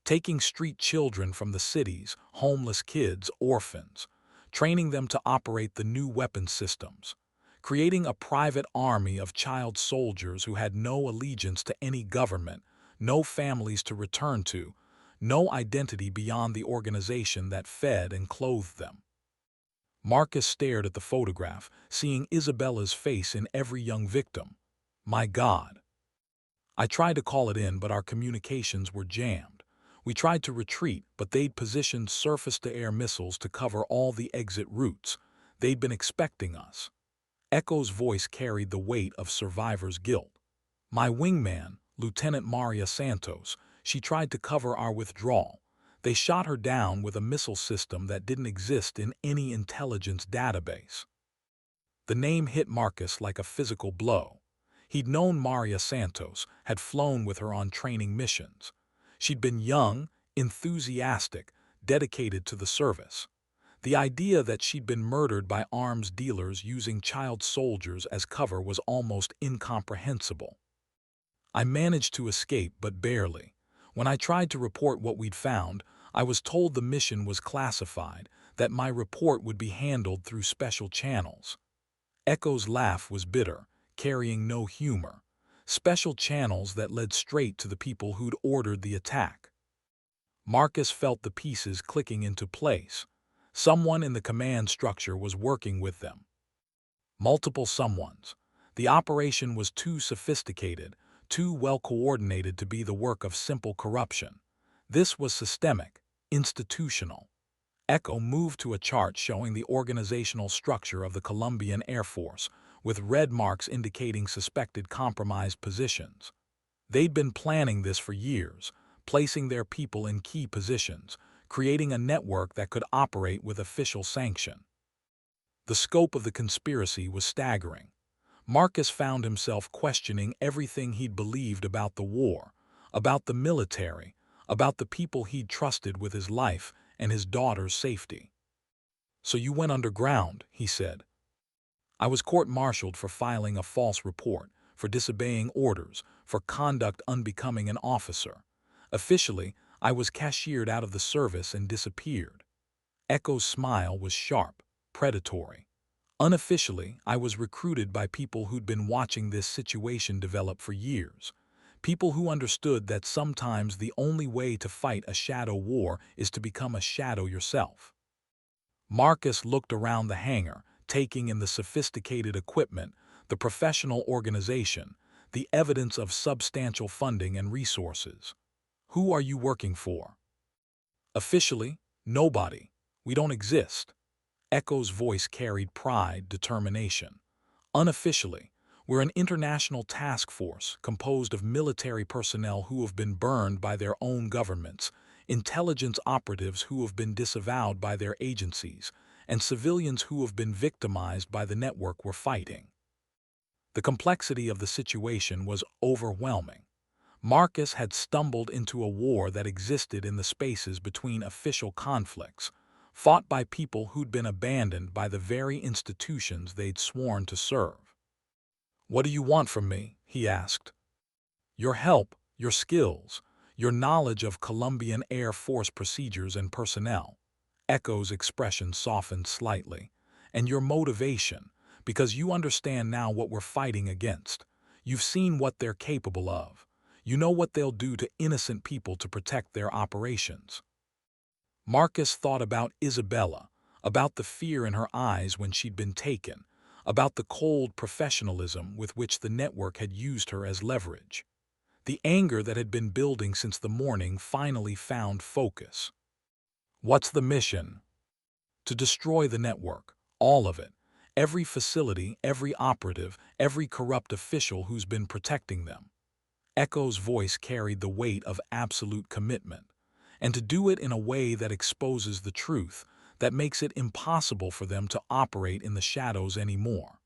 taking street children from the cities, homeless kids, orphans, training them to operate the new weapons systems, creating a private army of child soldiers who had no allegiance to any government, no families to return to, no identity beyond the organization that fed and clothed them. Marcus stared at the photograph, seeing Isabella's face in every young victim. My God. I tried to call it in, but our communications were jammed. We tried to retreat, but they'd positioned surface-to-air missiles to cover all the exit routes. They'd been expecting us. Echo's voice carried the weight of survivor's guilt. My wingman, Lieutenant Maria Santos, she tried to cover our withdrawal. They shot her down with a missile system that didn't exist in any intelligence database. The name hit Marcus like a physical blow. He'd known Maria Santos, had flown with her on training missions. She'd been young, enthusiastic, dedicated to the service. The idea that she'd been murdered by arms dealers using child soldiers as cover was almost incomprehensible. I managed to escape, but barely. When I tried to report what we'd found, I was told the mission was classified, that my report would be handled through special channels. Echo's laugh was bitter, carrying no humor. Special channels that led straight to the people who'd ordered the attack. Marcus felt the pieces clicking into place. Someone in the command structure was working with them. Multiple someones. The operation was too sophisticated, too well coordinated to be the work of simple corruption. This was systemic, institutional. Echo moved to a chart showing the organizational structure of the Colombian Air Force, with red marks indicating suspected compromised positions. They'd been planning this for years, placing their people in key positions, creating a network that could operate with official sanction. The scope of the conspiracy was staggering. Marcus found himself questioning everything he'd believed about the war, about the military, about the people he'd trusted with his life and his daughter's safety. So you went underground, he said. I was court-martialed for filing a false report, for disobeying orders, for conduct unbecoming an officer. Officially, I was cashiered out of the service and disappeared. Echo's smile was sharp, predatory. Unofficially, I was recruited by people who'd been watching this situation develop for years. People who understood that sometimes the only way to fight a shadow war is to become a shadow yourself. Marcus looked around the hangar, taking in the sophisticated equipment, the professional organization, the evidence of substantial funding and resources. Who are you working for? Officially, nobody. We don't exist. Echo's voice carried pride, determination. Unofficially, we're an international task force composed of military personnel who have been burned by their own governments, intelligence operatives who have been disavowed by their agencies, and civilians who have been victimized by the network we're fighting. The complexity of the situation was overwhelming. Marcus had stumbled into a war that existed in the spaces between official conflicts, fought by people who'd been abandoned by the very institutions they'd sworn to serve. "What do you want from me?" he asked. "Your help, your skills, your knowledge of Colombian Air Force procedures and personnel." Echo's expression softened slightly. "And your motivation, because you understand now what we're fighting against. You've seen what they're capable of. You know what they'll do to innocent people to protect their operations." Marcus thought about Isabella, about the fear in her eyes when she'd been taken, about the cold professionalism with which the network had used her as leverage. The anger that had been building since the morning finally found focus. "What's the mission?" "To destroy the network, all of it. Every facility, every operative, every corrupt official who's been protecting them." Echo's voice carried the weight of absolute commitment. "And to do it in a way that exposes the truth, that makes it impossible for them to operate in the shadows anymore."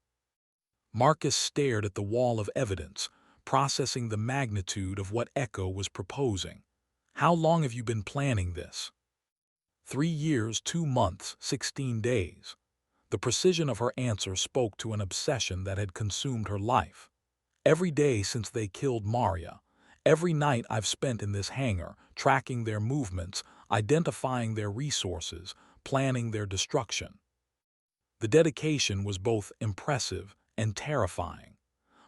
Marcus stared at the wall of evidence, processing the magnitude of what Echo was proposing. "How long have you been planning this?" 3 years, 2 months, 16 days. The precision of her answer spoke to an obsession that had consumed her life. "Every day since they killed Maria, every night I've spent in this hangar, tracking their movements, identifying their resources, planning their destruction." The dedication was both impressive and terrifying.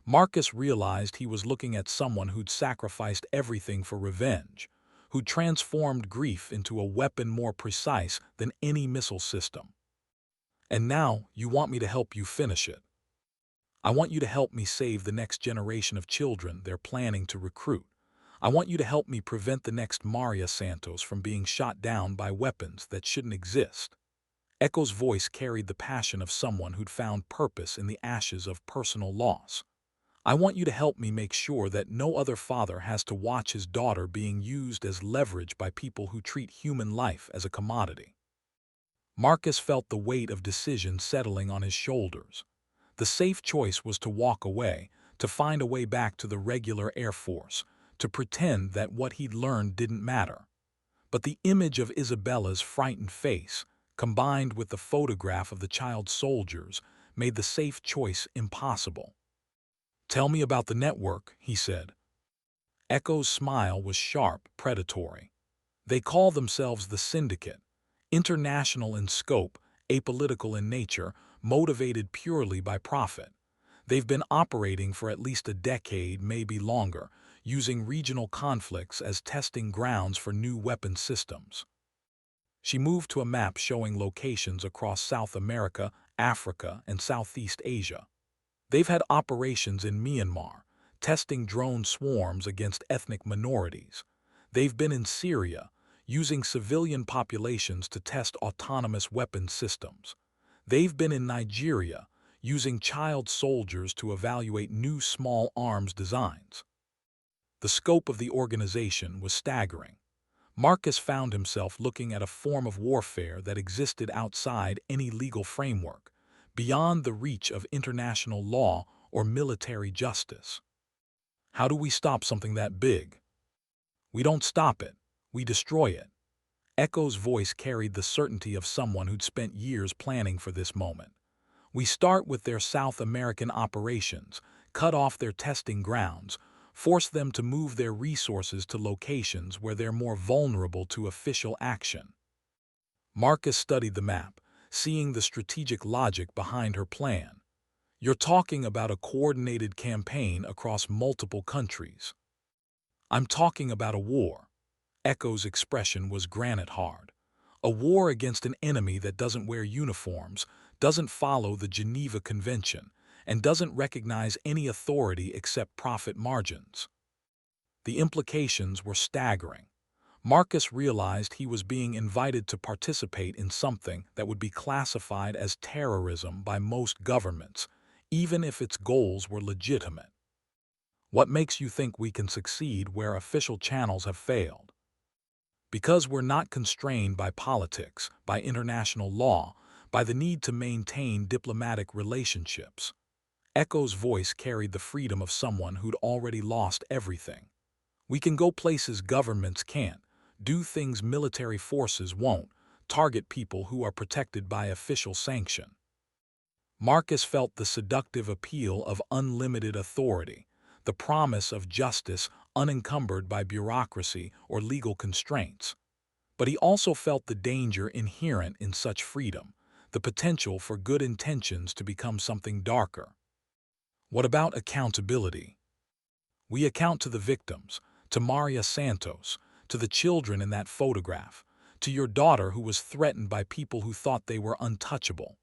Marcus realized he was looking at someone who'd sacrificed everything for revenge, who'd transformed grief into a weapon more precise than any missile system. "And now you want me to help you finish it. I want you to help me save the next generation of children they're planning to recruit. I want you to help me prevent the next Maria Santos from being shot down by weapons that shouldn't exist." Echo's voice carried the passion of someone who'd found purpose in the ashes of personal loss. "I want you to help me make sure that no other father has to watch his daughter being used as leverage by people who treat human life as a commodity." Marcus felt the weight of decision settling on his shoulders. The safe choice was to walk away, to find a way back to the regular Air Force, to pretend that what he'd learned didn't matter. But the image of Isabella's frightened face, combined with the photograph of the child soldiers, made the safe choice impossible. "Tell me about the network," he said. Echo's smile was sharp, predatory. "They call themselves the Syndicate, international in scope, apolitical in nature, motivated purely by profit. They've been operating for at least a decade, maybe longer, using regional conflicts as testing grounds for new weapon systems." She moved to a map showing locations across South America, Africa, and Southeast Asia. "They've had operations in Myanmar, testing drone swarms against ethnic minorities. They've been in Syria, using civilian populations to test autonomous weapon systems. They've been in Nigeria, using child soldiers to evaluate new small arms designs." The scope of the organization was staggering. Marcus found himself looking at a form of warfare that existed outside any legal framework, beyond the reach of international law or military justice. "How do we stop something that big?" "We don't stop it, we destroy it." Echo's voice carried the certainty of someone who'd spent years planning for this moment. "We start with their South American operations, cut off their testing grounds, force them to move their resources to locations where they're more vulnerable to official action." Marcus studied the map, seeing the strategic logic behind her plan. "You're talking about a coordinated campaign across multiple countries." I'm talking about a war. Echo's expression was granite hard. A war against an enemy that doesn't wear uniforms, doesn't follow the Geneva Convention, and doesn't recognize any authority except profit margins. The implications were staggering. Marcus realized he was being invited to participate in something that would be classified as terrorism by most governments, even if its goals were legitimate. What makes you think we can succeed where official channels have failed? Because we're not constrained by politics, by international law, by the need to maintain diplomatic relationships. Echo's voice carried the freedom of someone who'd already lost everything. We can go places governments can't, do things military forces won't, target people who are protected by official sanction. Marcus felt the seductive appeal of unlimited authority, the promise of justice unencumbered by bureaucracy or legal constraints. But he also felt the danger inherent in such freedom, the potential for good intentions to become something darker. What about accountability? We account to the victims, to Maria Santos, to the children in that photograph, to your daughter who was threatened by people who thought they were untouchable.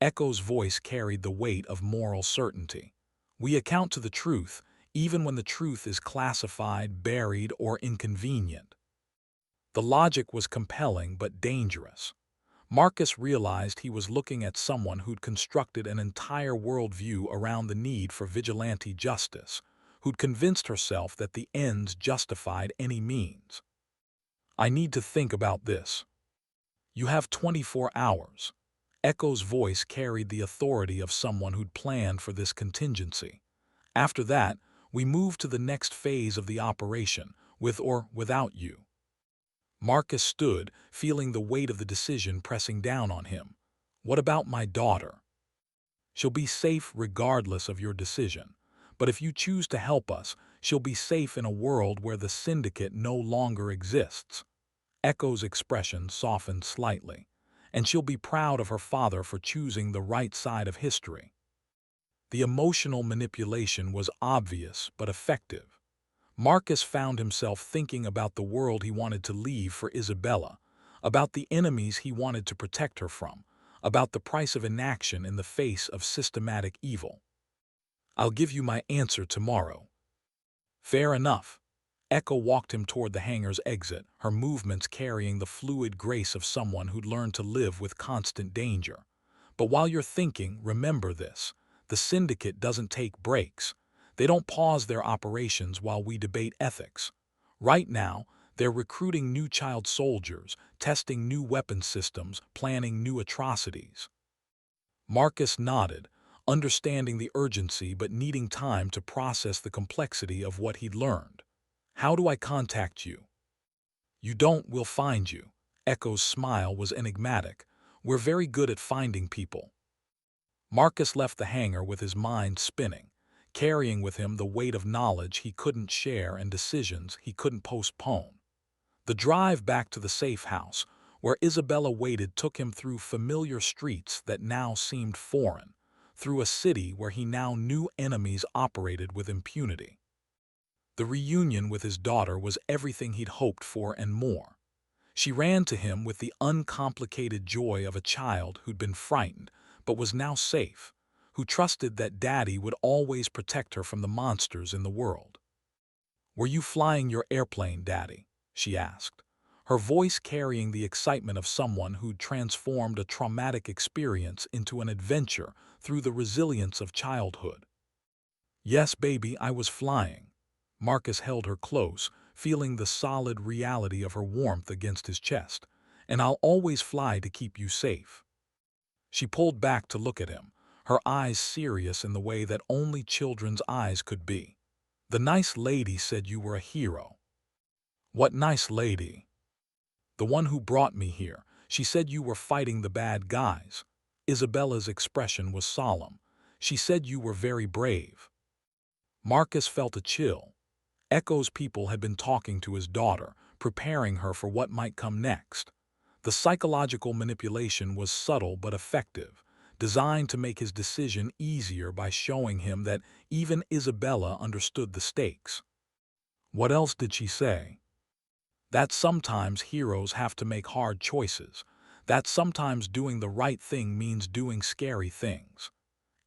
Echo's voice carried the weight of moral certainty. We account to the truth, even when the truth is classified, buried, or inconvenient. The logic was compelling but dangerous. Marcus realized he was looking at someone who'd constructed an entire worldview around the need for vigilante justice, who'd convinced herself that the ends justified any means. I need to think about this. You have 24 hours. Echo's voice carried the authority of someone who'd planned for this contingency. After that, we move to the next phase of the operation, with or without you. Marcus stood, feeling the weight of the decision pressing down on him. What about my daughter? She'll be safe regardless of your decision. But if you choose to help us, she'll be safe in a world where the syndicate no longer exists. Echo's expression softened slightly, and she'll be proud of her father for choosing the right side of history. The emotional manipulation was obvious but effective. Marcus found himself thinking about the world he wanted to leave for Isabella, about the enemies he wanted to protect her from, about the price of inaction in the face of systematic evil. I'll give you my answer tomorrow. Fair enough. Echo walked him toward the hangar's exit, her movements carrying the fluid grace of someone who'd learned to live with constant danger. But while you're thinking, remember this. The syndicate doesn't take breaks. They don't pause their operations while we debate ethics. Right now, they're recruiting new child soldiers, testing new weapon systems, planning new atrocities. Marcus nodded, understanding the urgency but needing time to process the complexity of what he'd learned. How do I contact you? You don't, we'll find you. Echo's smile was enigmatic. We're very good at finding people. Marcus left the hangar with his mind spinning, carrying with him the weight of knowledge he couldn't share and decisions he couldn't postpone. The drive back to the safe house, where Isabella waited, took him through familiar streets that now seemed foreign, through a city where he now knew enemies operated with impunity. The reunion with his daughter was everything he'd hoped for and more. She ran to him with the uncomplicated joy of a child who'd been frightened but was now safe, who trusted that Daddy would always protect her from the monsters in the world. "Were you flying your airplane, Daddy?" she asked, her voice carrying the excitement of someone who'd transformed a traumatic experience into an adventure through the resilience of childhood. "Yes, baby, I was flying." Marcus held her close, feeling the solid reality of her warmth against his chest. "And I'll always fly to keep you safe." She pulled back to look at him, her eyes serious in the way that only children's eyes could be. "The nice lady said you were a hero." "What nice lady?" "The one who brought me here. She said you were fighting the bad guys." Isabella's expression was solemn. "She said you were very brave." Marcus felt a chill. Echo's people had been talking to his daughter, preparing her for what might come next. The psychological manipulation was subtle but effective, designed to make his decision easier by showing him that even Isabella understood the stakes. What else did she say? That sometimes heroes have to make hard choices. That sometimes doing the right thing means doing scary things.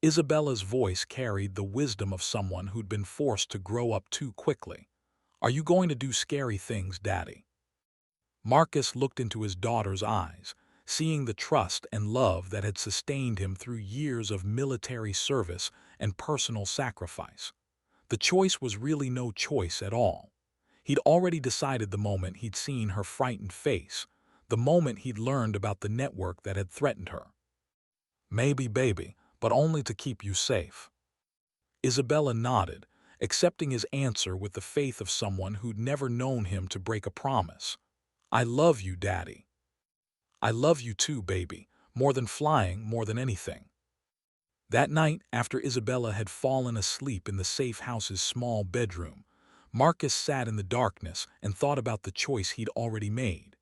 Isabella's voice carried the wisdom of someone who'd been forced to grow up too quickly. Are you going to do scary things, Daddy? Marcus looked into his daughter's eyes, seeing the trust and love that had sustained him through years of military service and personal sacrifice. The choice was really no choice at all. He'd already decided the moment he'd seen her frightened face, the moment he'd learned about the network that had threatened her. Maybe, baby, but only to keep you safe. Isabella nodded, accepting his answer with the faith of someone who'd never known him to break a promise. I love you, Daddy. I love you too, baby, more than flying, more than anything. That night, after Isabella had fallen asleep in the safe house's small bedroom, Marcus sat in the darkness and thought about the choice he'd already made.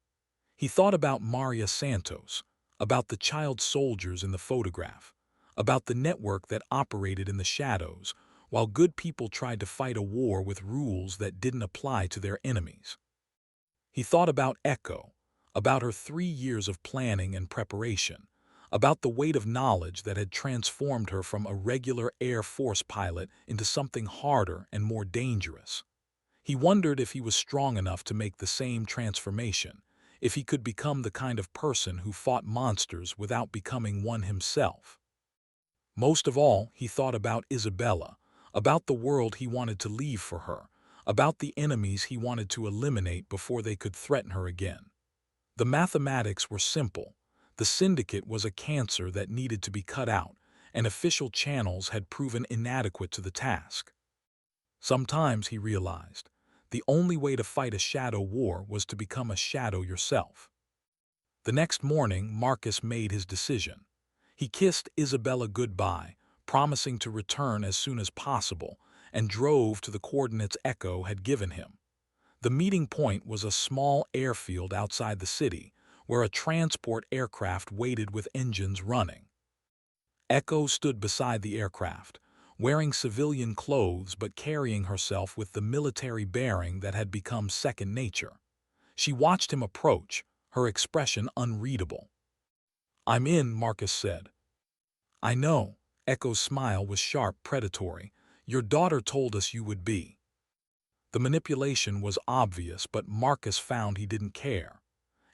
He thought about Maria Santos, about the child soldiers in the photograph, about the network that operated in the shadows, while good people tried to fight a war with rules that didn't apply to their enemies. He thought about Echo, about her 3 years of planning and preparation, about the weight of knowledge that had transformed her from a regular Air Force pilot into something harder and more dangerous. He wondered if he was strong enough to make the same transformation, if he could become the kind of person who fought monsters without becoming one himself. Most of all, he thought about Isabella, about the world he wanted to leave for her, about the enemies he wanted to eliminate before they could threaten her again. The mathematics were simple. The syndicate was a cancer that needed to be cut out, and official channels had proven inadequate to the task. Sometimes, he realized, the only way to fight a shadow war was to become a shadow yourself. The next morning, Marcus made his decision. He kissed Isabella goodbye, promising to return as soon as possible, and drove to the coordinates Echo had given him. The meeting point was a small airfield outside the city, where a transport aircraft waited with engines running. Echo stood beside the aircraft, wearing civilian clothes but carrying herself with the military bearing that had become second nature. She watched him approach, her expression unreadable. "I'm in," Marcus said. "I know." Echo's smile was sharp, predatory. "Your daughter told us you would be." The manipulation was obvious, but Marcus found he didn't care.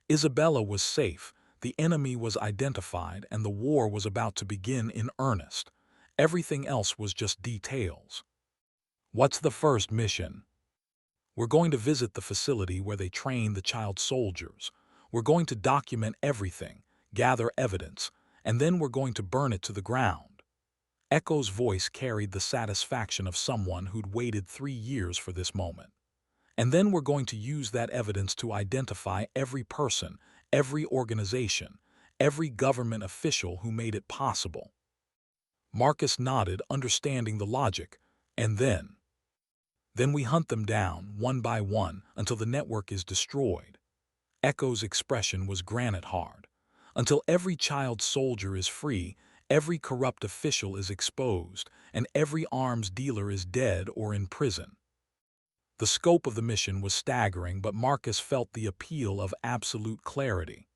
Isabella was safe, the enemy was identified, and the war was about to begin in earnest. Everything else was just details. "What's the first mission?" "We're going to visit the facility where they train the child soldiers. We're going to document everything, gather evidence, and then we're going to burn it to the ground." Echo's voice carried the satisfaction of someone who'd waited 3 years for this moment. "And then we're going to use that evidence to identify every person, every organization, every government official who made it possible." Marcus nodded, understanding the logic. "And then we hunt them down, one by one, until the network is destroyed." Echo's expression was granite hard. "Until every child soldier is free, every corrupt official is exposed, and every arms dealer is dead or in prison." The scope of the mission was staggering, but Marcus felt the appeal of absolute clarity.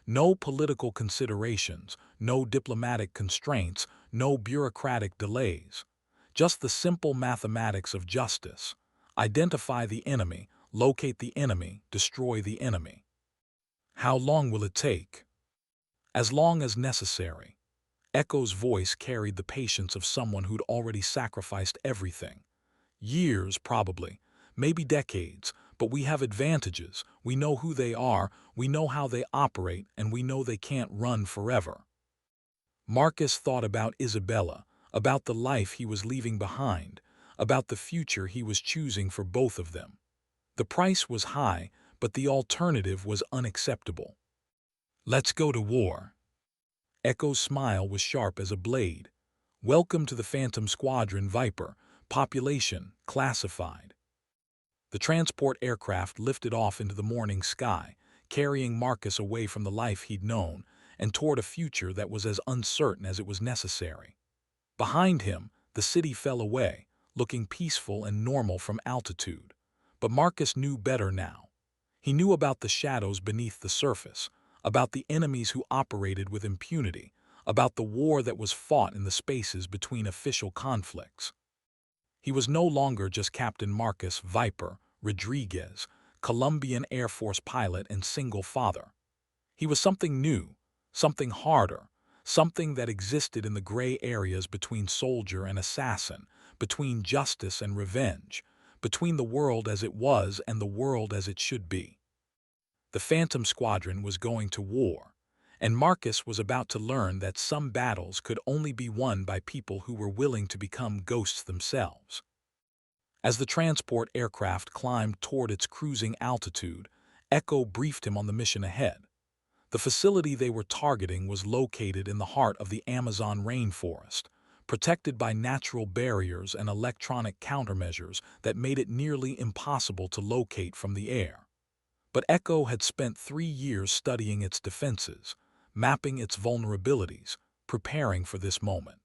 No political considerations, no diplomatic constraints, no bureaucratic delays. Just the simple mathematics of justice. Identify the enemy, locate the enemy, destroy the enemy. "How long will it take?" "As long as necessary." Echo's voice carried the patience of someone who'd already sacrificed everything. "Years, probably. Maybe decades, but we have advantages. We know who they are, we know how they operate, and we know they can't run forever." Marcus thought about Isabella, about the life he was leaving behind, about the future he was choosing for both of them. The price was high, but the alternative was unacceptable. "Let's go to war." Echo's smile was sharp as a blade. "Welcome to the Phantom Squadron, Viper. Population, classified." The transport aircraft lifted off into the morning sky, carrying Marcus away from the life he'd known and toward a future that was as uncertain as it was necessary. Behind him, the city fell away, looking peaceful and normal from altitude. But Marcus knew better now. He knew about the shadows beneath the surface, about the enemies who operated with impunity, about the war that was fought in the spaces between official conflicts. He was no longer just Captain Marcus Viper Rodriguez, Colombian Air Force pilot and single father. He was something new, something harder, something that existed in the gray areas between soldier and assassin, between justice and revenge, between the world as it was and the world as it should be. The Phantom Squadron was going to war, and Marcus was about to learn that some battles could only be won by people who were willing to become ghosts themselves. As the transport aircraft climbed toward its cruising altitude, Echo briefed him on the mission ahead. The facility they were targeting was located in the heart of the Amazon rainforest, protected by natural barriers and electronic countermeasures that made it nearly impossible to locate from the air. But Echo had spent 3 years studying its defenses, mapping its vulnerabilities, preparing for this moment.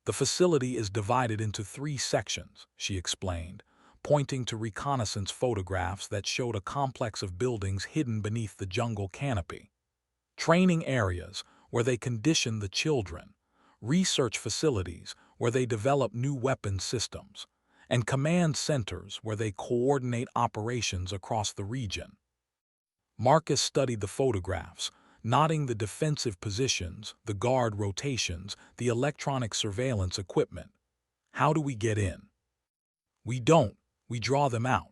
The facility is divided into 3 sections, she explained, pointing to reconnaissance photographs that showed a complex of buildings hidden beneath the jungle canopy. Training areas where they condition the children, research facilities where they develop new weapon systems, and command centers where they coordinate operations across the region. Marcus studied the photographs, noting the defensive positions, the guard rotations, the electronic surveillance equipment. How do we get in? We don't, we draw them out.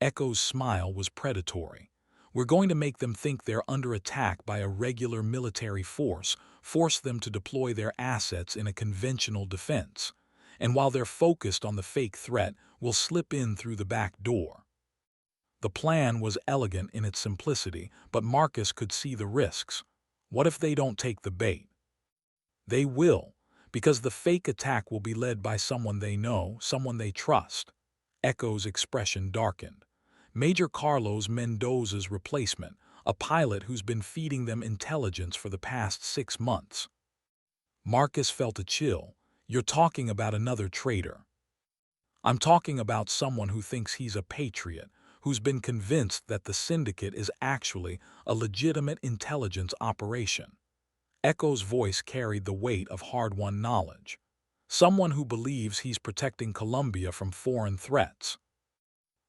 Echo's smile was predatory. We're going to make them think they're under attack by a regular military force, force them to deploy their assets in a conventional defense. And while they're focused on the fake threat, we'll slip in through the back door. The plan was elegant in its simplicity, but Marcus could see the risks. What if they don't take the bait? They will, because the fake attack will be led by someone they know, someone they trust. Echo's expression darkened. Major Carlos Mendoza's replacement, a pilot who's been feeding them intelligence for the past 6 months. Marcus felt a chill. You're talking about another traitor. I'm talking about someone who thinks he's a patriot, who's been convinced that the syndicate is actually a legitimate intelligence operation. Echo's voice carried the weight of hard-won knowledge. Someone who believes he's protecting Colombia from foreign threats.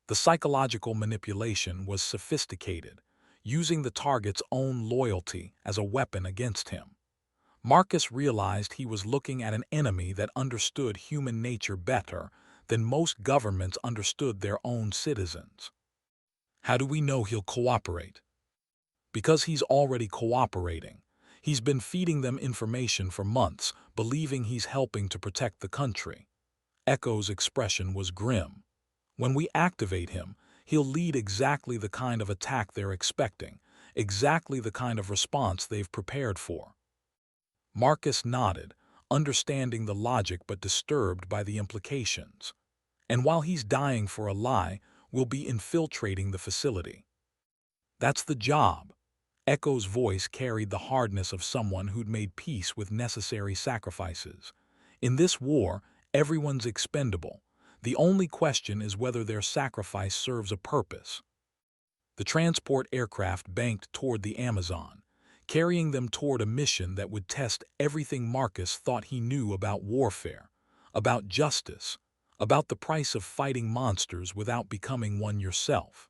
The psychological manipulation was sophisticated, using the target's own loyalty as a weapon against him. Marcus realized he was looking at an enemy that understood human nature better than most governments understood their own citizens. How do we know he'll cooperate? Because he's already cooperating. He's been feeding them information for months, believing he's helping to protect the country. Echo's expression was grim. When we activate him, he'll lead exactly the kind of attack they're expecting, exactly the kind of response they've prepared for. Marcus nodded, understanding the logic but disturbed by the implications. And while he's dying for a lie, we'll be infiltrating the facility. That's the job. Echo's voice carried the hardness of someone who'd made peace with necessary sacrifices. In this war, everyone's expendable. The only question is whether their sacrifice serves a purpose. The transport aircraft banked toward the Amazon, carrying them toward a mission that would test everything Marcus thought he knew about warfare, about justice, about the price of fighting monsters without becoming one yourself.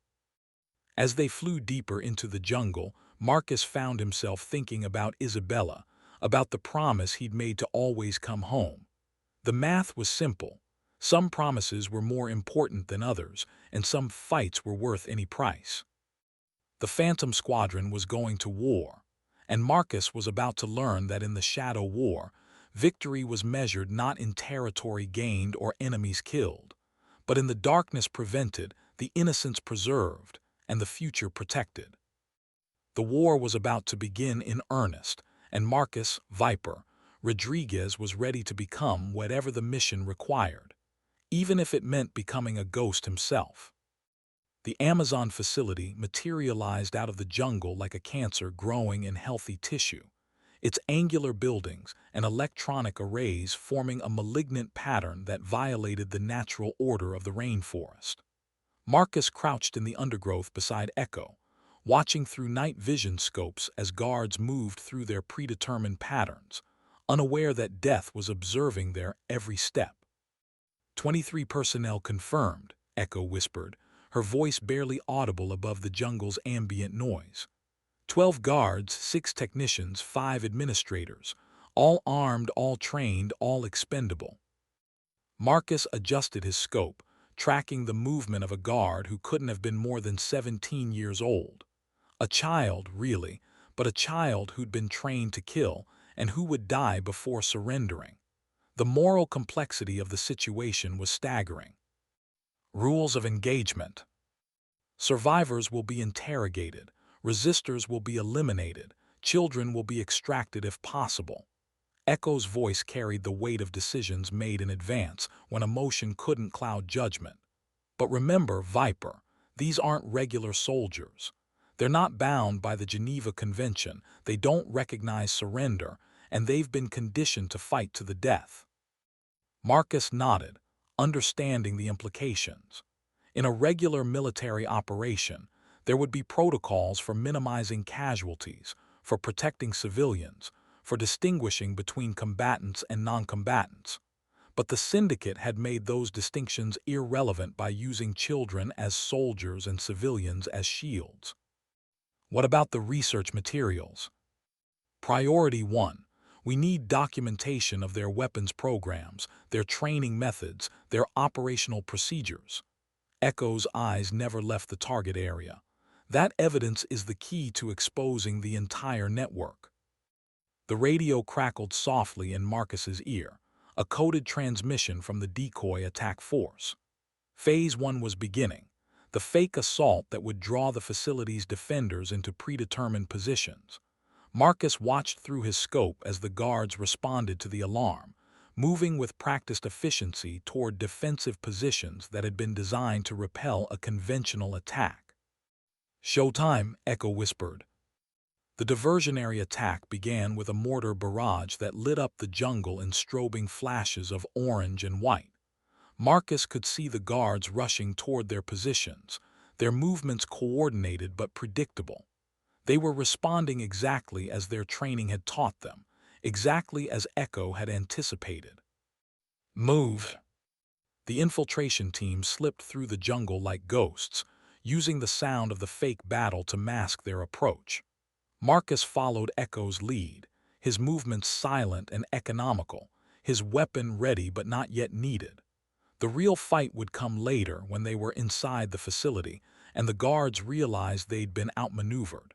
As they flew deeper into the jungle, Marcus found himself thinking about Isabella, about the promise he'd made to always come home. The math was simple. Some promises were more important than others, and some fights were worth any price. The Phantom Squadron was going to war, and Marcus was about to learn that in the Shadow War, victory was measured not in territory gained or enemies killed, but in the darkness prevented, the innocence preserved, and the future protected. The war was about to begin in earnest, and Marcus Viper Rodriguez was ready to become whatever the mission required, even if it meant becoming a ghost himself. The Amazon facility materialized out of the jungle like a cancer growing in healthy tissue, its angular buildings and electronic arrays forming a malignant pattern that violated the natural order of the rainforest. Marcus crouched in the undergrowth beside Echo, watching through night vision scopes as guards moved through their predetermined patterns, unaware that death was observing their every step. 23 personnel confirmed, Echo whispered, her voice barely audible above the jungle's ambient noise. 12 guards, 6 technicians, 5 administrators, all armed, all trained, all expendable. Marcus adjusted his scope, tracking the movement of a guard who couldn't have been more than 17 years old. A child, really, but a child who'd been trained to kill and who would die before surrendering. The moral complexity of the situation was staggering. Rules of engagement. Survivors will be interrogated, resistors will be eliminated, children will be extracted if possible. Echo's voice carried the weight of decisions made in advance when emotion couldn't cloud judgment. But remember, Viper, these aren't regular soldiers. They're not bound by the Geneva Convention, they don't recognize surrender, and they've been conditioned to fight to the death. Marcus nodded, understanding the implications. In a regular military operation, there would be protocols for minimizing casualties, for protecting civilians, for distinguishing between combatants and non-combatants. But the Syndicate had made those distinctions irrelevant by using children as soldiers and civilians as shields. What about the research materials? Priority 1. We need documentation of their weapons programs, their training methods, their operational procedures. Echo's eyes never left the target area. That evidence is the key to exposing the entire network. The radio crackled softly in Marcus's ear, a coded transmission from the decoy attack force. Phase 1 was beginning, the fake assault that would draw the facility's defenders into predetermined positions. Marcus watched through his scope as the guards responded to the alarm, moving with practiced efficiency toward defensive positions that had been designed to repel a conventional attack. "Showtime," Echo whispered. The diversionary attack began with a mortar barrage that lit up the jungle in strobing flashes of orange and white. Marcus could see the guards rushing toward their positions, their movements coordinated but predictable. They were responding exactly as their training had taught them, exactly as Echo had anticipated. "Move!" The infiltration team slipped through the jungle like ghosts, using the sound of the fake battle to mask their approach. Marcus followed Echo's lead, his movements silent and economical, his weapon ready but not yet needed. The real fight would come later when they were inside the facility and the guards realized they'd been outmaneuvered.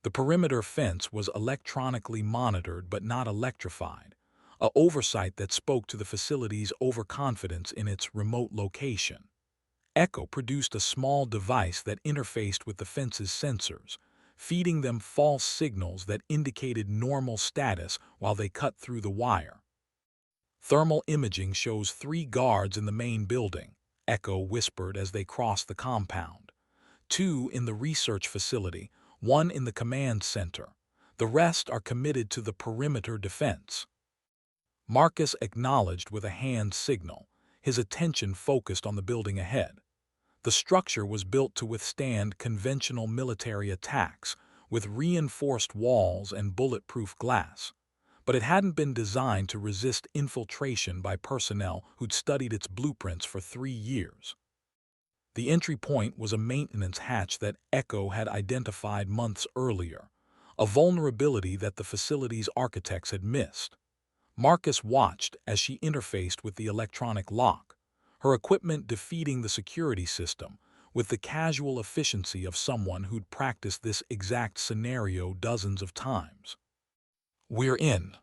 The perimeter fence was electronically monitored but not electrified, a oversight that spoke to the facility's overconfidence in its remote location. Echo produced a small device that interfaced with the fence's sensors, feeding them false signals that indicated normal status while they cut through the wire. "Thermal imaging shows 3 guards in the main building," Echo whispered as they crossed the compound. 2 in the research facility, 1 in the command center. The rest are committed to the perimeter defense. Marcus acknowledged with a hand signal, his attention focused on the building ahead. The structure was built to withstand conventional military attacks, with reinforced walls and bulletproof glass. But it hadn't been designed to resist infiltration by personnel who'd studied its blueprints for 3 years. The entry point was a maintenance hatch that Echo had identified months earlier, a vulnerability that the facility's architects had missed. Marcus watched as she interfaced with the electronic lock, her equipment defeating the security system with the casual efficiency of someone who'd practiced this exact scenario dozens of times. "We're in."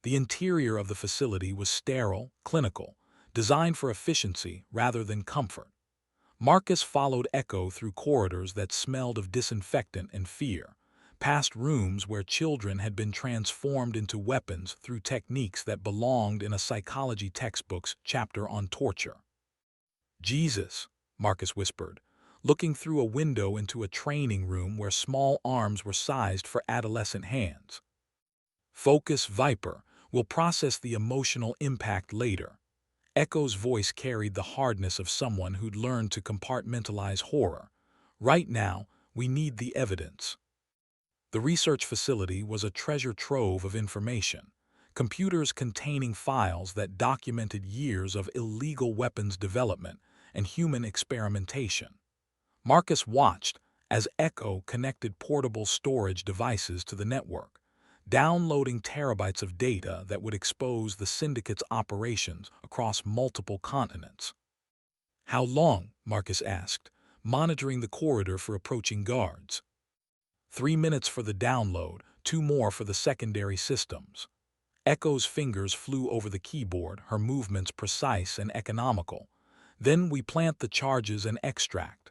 The interior of the facility was sterile, clinical, designed for efficiency rather than comfort. Marcus followed Echo through corridors that smelled of disinfectant and fear, past rooms where children had been transformed into weapons through techniques that belonged in a psychology textbook's chapter on torture. "Jesus," Marcus whispered, looking through a window into a training room where small arms were sized for adolescent hands. "Focus, Viper. We'll process the emotional impact later." Echo's voice carried the hardness of someone who'd learned to compartmentalize horror. Right now, we need the evidence. The research facility was a treasure trove of information. Computers containing files that documented years of illegal weapons development and human experimentation. Marcus watched as Echo connected portable storage devices to the network, downloading terabytes of data that would expose the syndicate's operations across multiple continents. "How long?" Marcus asked, monitoring the corridor for approaching guards. 3 minutes for the download, 2 more for the secondary systems. Echo's fingers flew over the keyboard, her movements precise and economical. "Then we plant the charges and extract."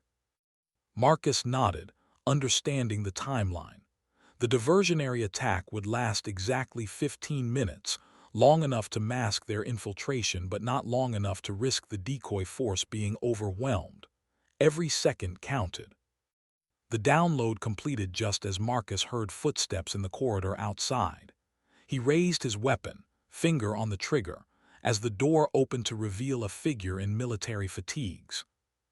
Marcus nodded, understanding the timeline. The diversionary attack would last exactly 15 minutes, long enough to mask their infiltration but not long enough to risk the decoy force being overwhelmed. Every second counted. The download completed just as Marcus heard footsteps in the corridor outside. He raised his weapon, finger on the trigger, as the door opened to reveal a figure in military fatigues.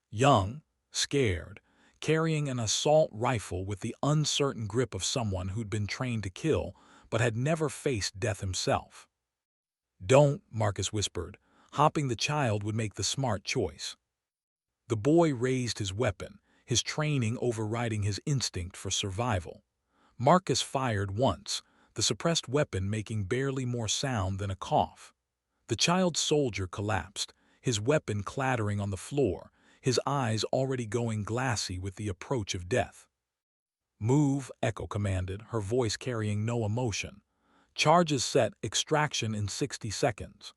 Young, scared, carrying an assault rifle with the uncertain grip of someone who'd been trained to kill but had never faced death himself. "Don't," Marcus whispered, hoping the child would make the smart choice. The boy raised his weapon, his training overriding his instinct for survival. Marcus fired once, the suppressed weapon making barely more sound than a cough. The child soldier collapsed, his weapon clattering on the floor, his eyes already going glassy with the approach of death. "Move," Echo commanded, her voice carrying no emotion. "Charges set, extraction in 60 seconds."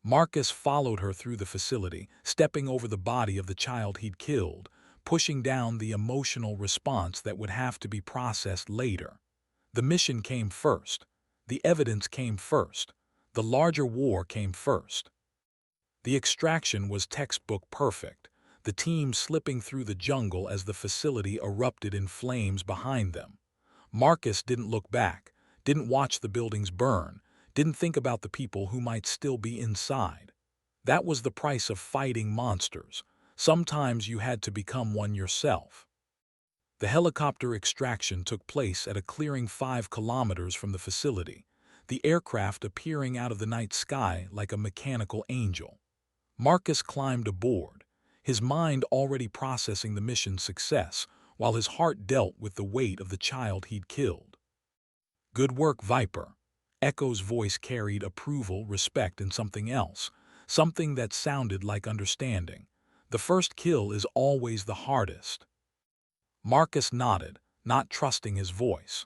Marcus followed her through the facility, stepping over the body of the child he'd killed, pushing down the emotional response that would have to be processed later. The mission came first. The evidence came first. The larger war came first. The extraction was textbook perfect, the team slipping through the jungle as the facility erupted in flames behind them. Marcus didn't look back, didn't watch the buildings burn, didn't think about the people who might still be inside. That was the price of fighting monsters. Sometimes you had to become one yourself. The helicopter extraction took place at a clearing 5 kilometers from the facility, the aircraft appearing out of the night sky like a mechanical angel. Marcus climbed aboard, his mind already processing the mission's success, while his heart dealt with the weight of the child he'd killed. "Good work, Viper." Echo's voice carried approval, respect, and something else, something that sounded like understanding. "The first kill is always the hardest." Marcus nodded, not trusting his voice.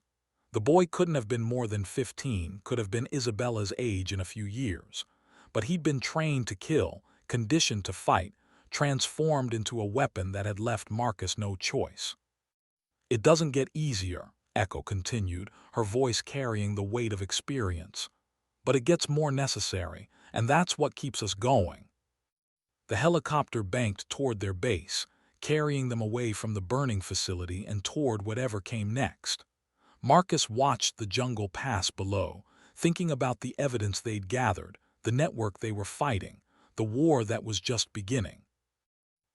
The boy couldn't have been more than 15, could have been Isabella's age in a few years. But he'd been trained to kill, conditioned to fight, transformed into a weapon that had left Marcus no choice. "It doesn't get easier," Echo continued, her voice carrying the weight of experience. "But it gets more necessary, and that's what keeps us going." The helicopter banked toward their base, carrying them away from the burning facility and toward whatever came next. Marcus watched the jungle pass below, thinking about the evidence they'd gathered, the network they were fighting, the war that was just beginning.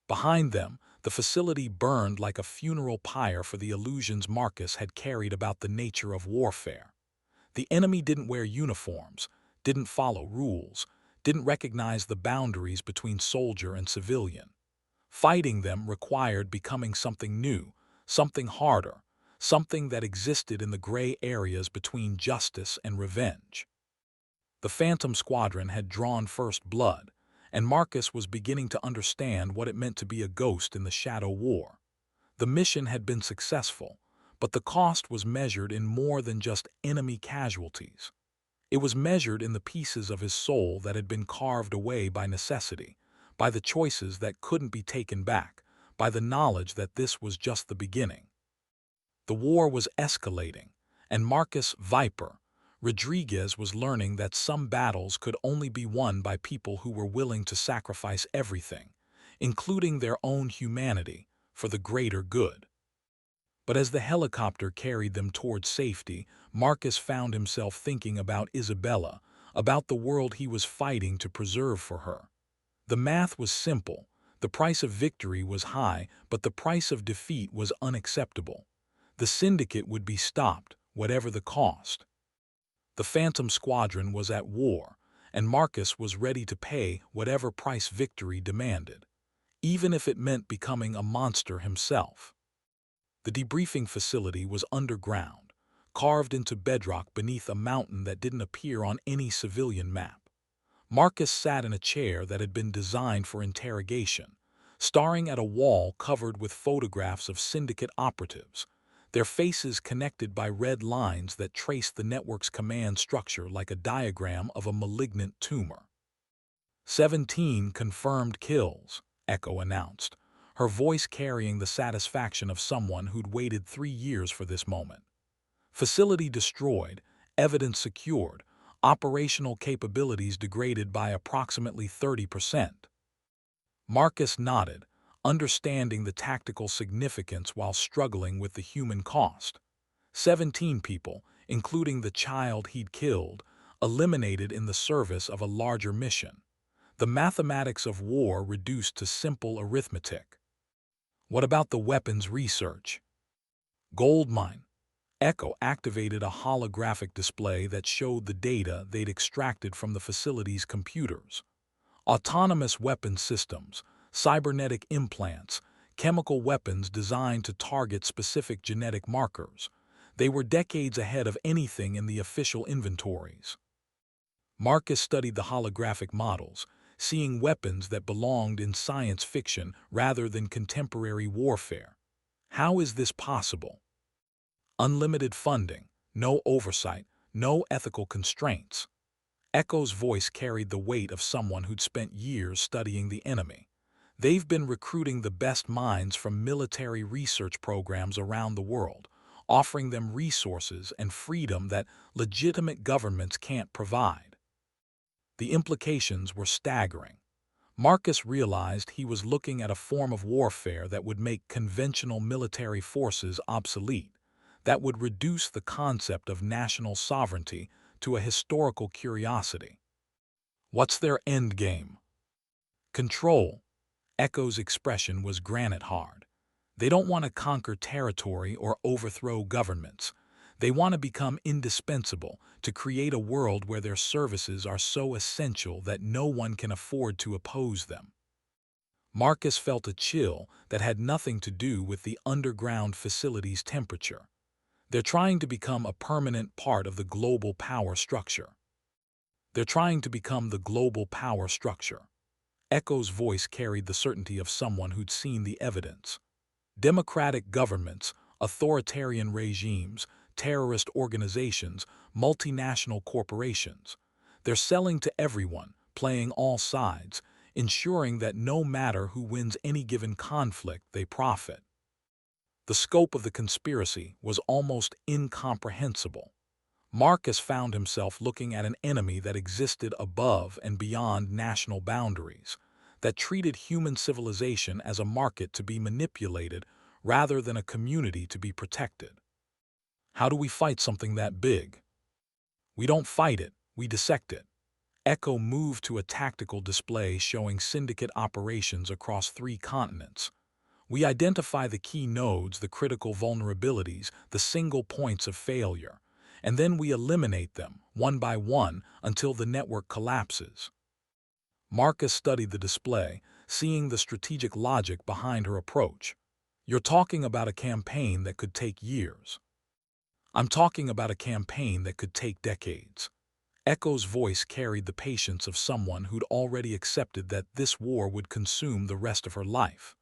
Behind them, the facility burned like a funeral pyre for the illusions Marcus had carried about the nature of warfare. The enemy didn't wear uniforms, didn't follow rules, didn't recognize the boundaries between soldier and civilian. Fighting them required becoming something new, something harder, something that existed in the gray areas between justice and revenge. The Phantom Squadron had drawn first blood, and Marcus was beginning to understand what it meant to be a ghost in the Shadow War. The mission had been successful, but the cost was measured in more than just enemy casualties. It was measured in the pieces of his soul that had been carved away by necessity, by the choices that couldn't be taken back, by the knowledge that this was just the beginning. The war was escalating, and Marcus Viper Rodriguez was learning that some battles could only be won by people who were willing to sacrifice everything, including their own humanity, for the greater good. But as the helicopter carried them toward safety, Marcus found himself thinking about Isabella, about the world he was fighting to preserve for her. The math was simple. The price of victory was high, but the price of defeat was unacceptable. The syndicate would be stopped, whatever the cost. The Phantom Squadron was at war, and Marcus was ready to pay whatever price victory demanded, even if it meant becoming a monster himself. The debriefing facility was underground, carved into bedrock beneath a mountain that didn't appear on any civilian map. Marcus sat in a chair that had been designed for interrogation, staring at a wall covered with photographs of syndicate operatives, their faces connected by red lines that traced the network's command structure like a diagram of a malignant tumor. 17 confirmed kills, Echo announced, her voice carrying the satisfaction of someone who'd waited 3 years for this moment. Facility destroyed, evidence secured, operational capabilities degraded by approximately 30%. Marcus nodded, understanding the tactical significance while struggling with the human cost. 17 people, including the child he'd killed, eliminated in the service of a larger mission. The mathematics of war reduced to simple arithmetic. What about the weapons research? Goldmine. Echo activated a holographic display that showed the data they'd extracted from the facility's computers. Autonomous weapon systems, cybernetic implants, chemical weapons designed to target specific genetic markers. They were decades ahead of anything in the official inventories. Marcus studied the holographic models, seeing weapons that belonged in science fiction rather than contemporary warfare. How is this possible? Unlimited funding, no oversight, no ethical constraints. Echo's voice carried the weight of someone who'd spent years studying the enemy. They've been recruiting the best minds from military research programs around the world, offering them resources and freedom that legitimate governments can't provide. The implications were staggering. Marcus realized he was looking at a form of warfare that would make conventional military forces obsolete, that would reduce the concept of national sovereignty to a historical curiosity. What's their end game? Control. Echo's expression was granite hard. They don't want to conquer territory or overthrow governments. They want to become indispensable, to create a world where their services are so essential that no one can afford to oppose them. Marcus felt a chill that had nothing to do with the underground facility's temperature. They're trying to become a permanent part of the global power structure. They're trying to become the global power structure. Echo's voice carried the certainty of someone who'd seen the evidence. Democratic governments, authoritarian regimes, terrorist organizations, multinational corporations. They're selling to everyone, playing all sides, ensuring that no matter who wins any given conflict, they profit. The scope of the conspiracy was almost incomprehensible. Marcus found himself looking at an enemy that existed above and beyond national boundaries, that treated human civilization as a market to be manipulated rather than a community to be protected. How do we fight something that big? We don't fight it, we dissect it. Echo moved to a tactical display showing syndicate operations across 3 continents. We identify the key nodes, the critical vulnerabilities, the single points of failure, and then we eliminate them, one by one, until the network collapses. Marcus studied the display, seeing the strategic logic behind her approach. You're talking about a campaign that could take years. I'm talking about a campaign that could take decades. Echo's voice carried the patience of someone who'd already accepted that this war would consume the rest of her life.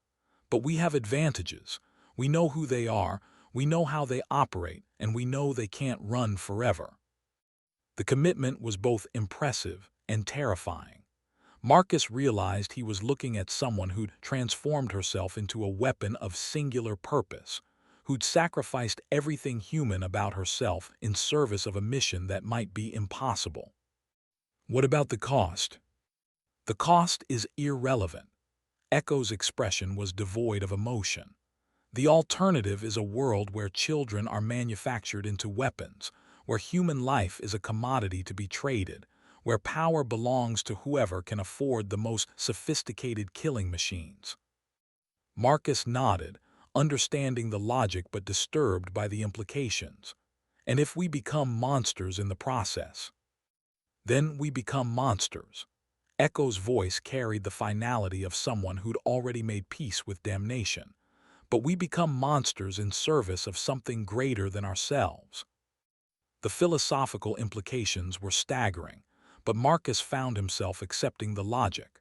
But we have advantages. We know who they are, we know how they operate, and we know they can't run forever. The commitment was both impressive and terrifying. Marcus realized he was looking at someone who'd transformed herself into a weapon of singular purpose, who'd sacrificed everything human about herself in service of a mission that might be impossible. What about the cost? The cost is irrelevant. Echo's expression was devoid of emotion. The alternative is a world where children are manufactured into weapons, where human life is a commodity to be traded, where power belongs to whoever can afford the most sophisticated killing machines. Marcus nodded, understanding the logic but disturbed by the implications. And if we become monsters in the process? Then we become monsters. Echo's voice carried the finality of someone who'd already made peace with damnation. But we become monsters in service of something greater than ourselves. The philosophical implications were staggering, but Marcus found himself accepting the logic.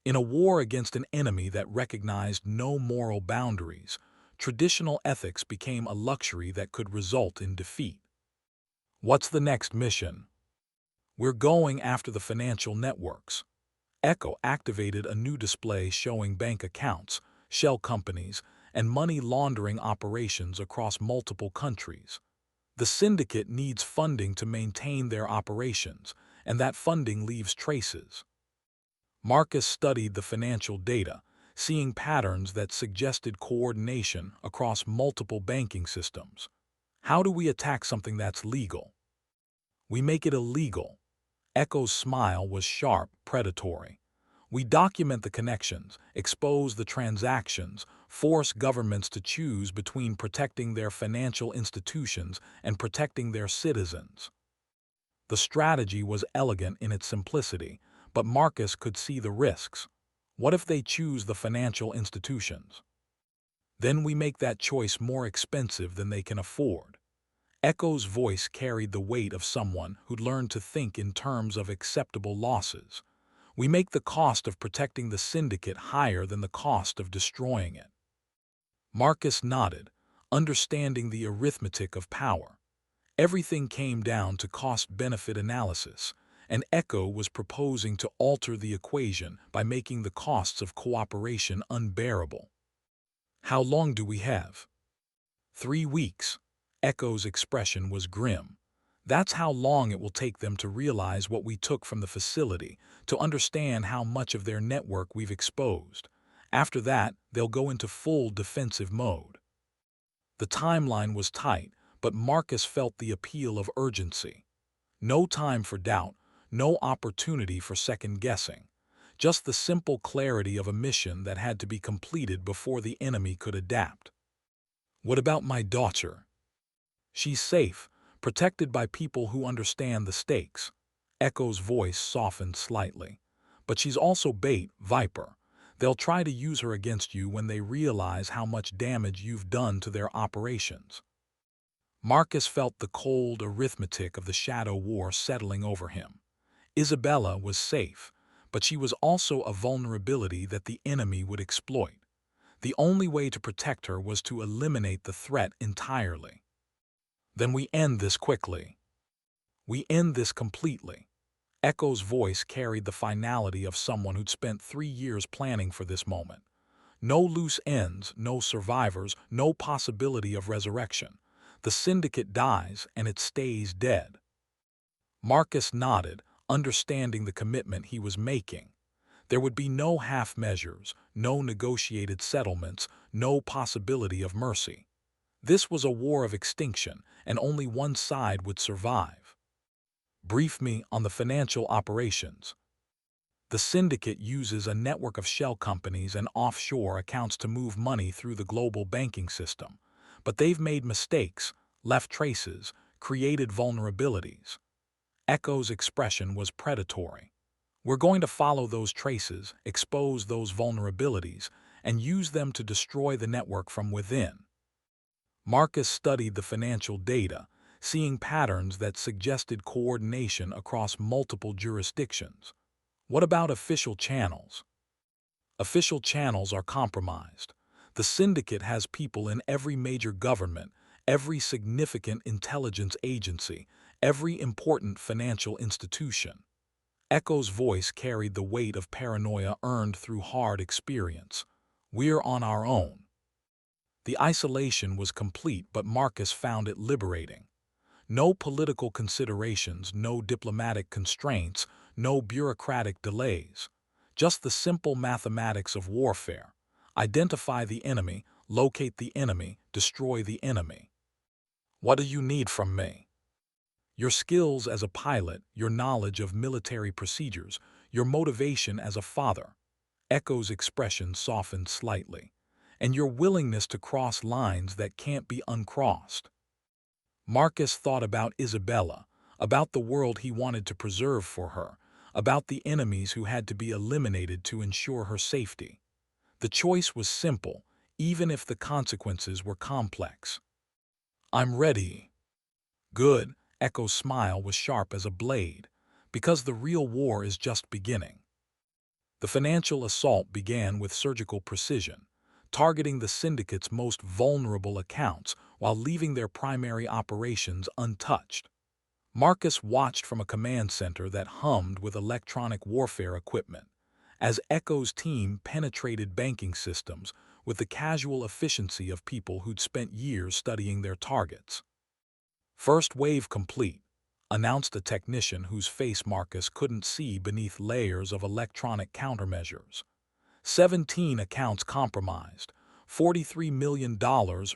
In a war against an enemy that recognized no moral boundaries, traditional ethics became a luxury that could result in defeat. What's the next mission? We're going after the financial networks. Echo activated a new display showing bank accounts, shell companies, and money laundering operations across multiple countries. The syndicate needs funding to maintain their operations, and that funding leaves traces. Marcus studied the financial data, seeing patterns that suggested coordination across multiple banking systems. How do we attack something that's legal? We make it illegal. Echo's smile was sharp, predatory. We document the connections, expose the transactions, force governments to choose between protecting their financial institutions and protecting their citizens. The strategy was elegant in its simplicity, but Marcus could see the risks. What if they choose the financial institutions? Then we make that choice more expensive than they can afford. Echo's voice carried the weight of someone who'd learned to think in terms of acceptable losses. We make the cost of protecting the syndicate higher than the cost of destroying it. Marcus nodded, understanding the arithmetic of power. Everything came down to cost-benefit analysis, and Echo was proposing to alter the equation by making the costs of cooperation unbearable. How long do we have? 3 weeks. Echo's expression was grim. That's how long it will take them to realize what we took from the facility, to understand how much of their network we've exposed. After that, they'll go into full defensive mode. The timeline was tight, but Marcus felt the appeal of urgency. No time for doubt, no opportunity for second-guessing. Just the simple clarity of a mission that had to be completed before the enemy could adapt. What about my daughter? She's safe, protected by people who understand the stakes. Echo's voice softened slightly. But she's also bait, Viper. They'll try to use her against you when they realize how much damage you've done to their operations. Marcus felt the cold arithmetic of the Shadow War settling over him. Isabella was safe, but she was also a vulnerability that the enemy would exploit. The only way to protect her was to eliminate the threat entirely. Then we end this quickly. We end this completely. Echo's voice carried the finality of someone who'd spent 3 years planning for this moment. No loose ends, no survivors, no possibility of resurrection. The syndicate dies, and it stays dead. Marcus nodded, understanding the commitment he was making. There would be no half measures, no negotiated settlements, no possibility of mercy. This was a war of extinction, and only one side would survive. Brief me on the financial operations. The syndicate uses a network of shell companies and offshore accounts to move money through the global banking system. But they've made mistakes, left traces, created vulnerabilities. Echo's expression was predatory. We're going to follow those traces, expose those vulnerabilities, and use them to destroy the network from within. Marcus studied the financial data, seeing patterns that suggested coordination across multiple jurisdictions. What about official channels? Official channels are compromised. The syndicate has people in every major government, every significant intelligence agency, every important financial institution. Echo's voice carried the weight of paranoia earned through hard experience. We're on our own. The isolation was complete, but Marcus found it liberating. No political considerations, no diplomatic constraints, no bureaucratic delays. Just the simple mathematics of warfare. Identify the enemy, locate the enemy, destroy the enemy. What do you need from me? Your skills as a pilot, your knowledge of military procedures, your motivation as a father. Echo's expression softened slightly. And your willingness to cross lines that can't be uncrossed. Marcus thought about Isabella, about the world he wanted to preserve for her, about the enemies who had to be eliminated to ensure her safety. The choice was simple, even if the consequences were complex. I'm ready. Good. Echo's smile was sharp as a blade, because the real war is just beginning. The financial assault began with surgical precision, targeting the syndicate's most vulnerable accounts while leaving their primary operations untouched. Marcus watched from a command center that hummed with electronic warfare equipment, as Echo's team penetrated banking systems with the casual efficiency of people who'd spent years studying their targets. First wave complete, announced a technician whose face Marcus couldn't see beneath layers of electronic countermeasures. 17 accounts compromised, $43 million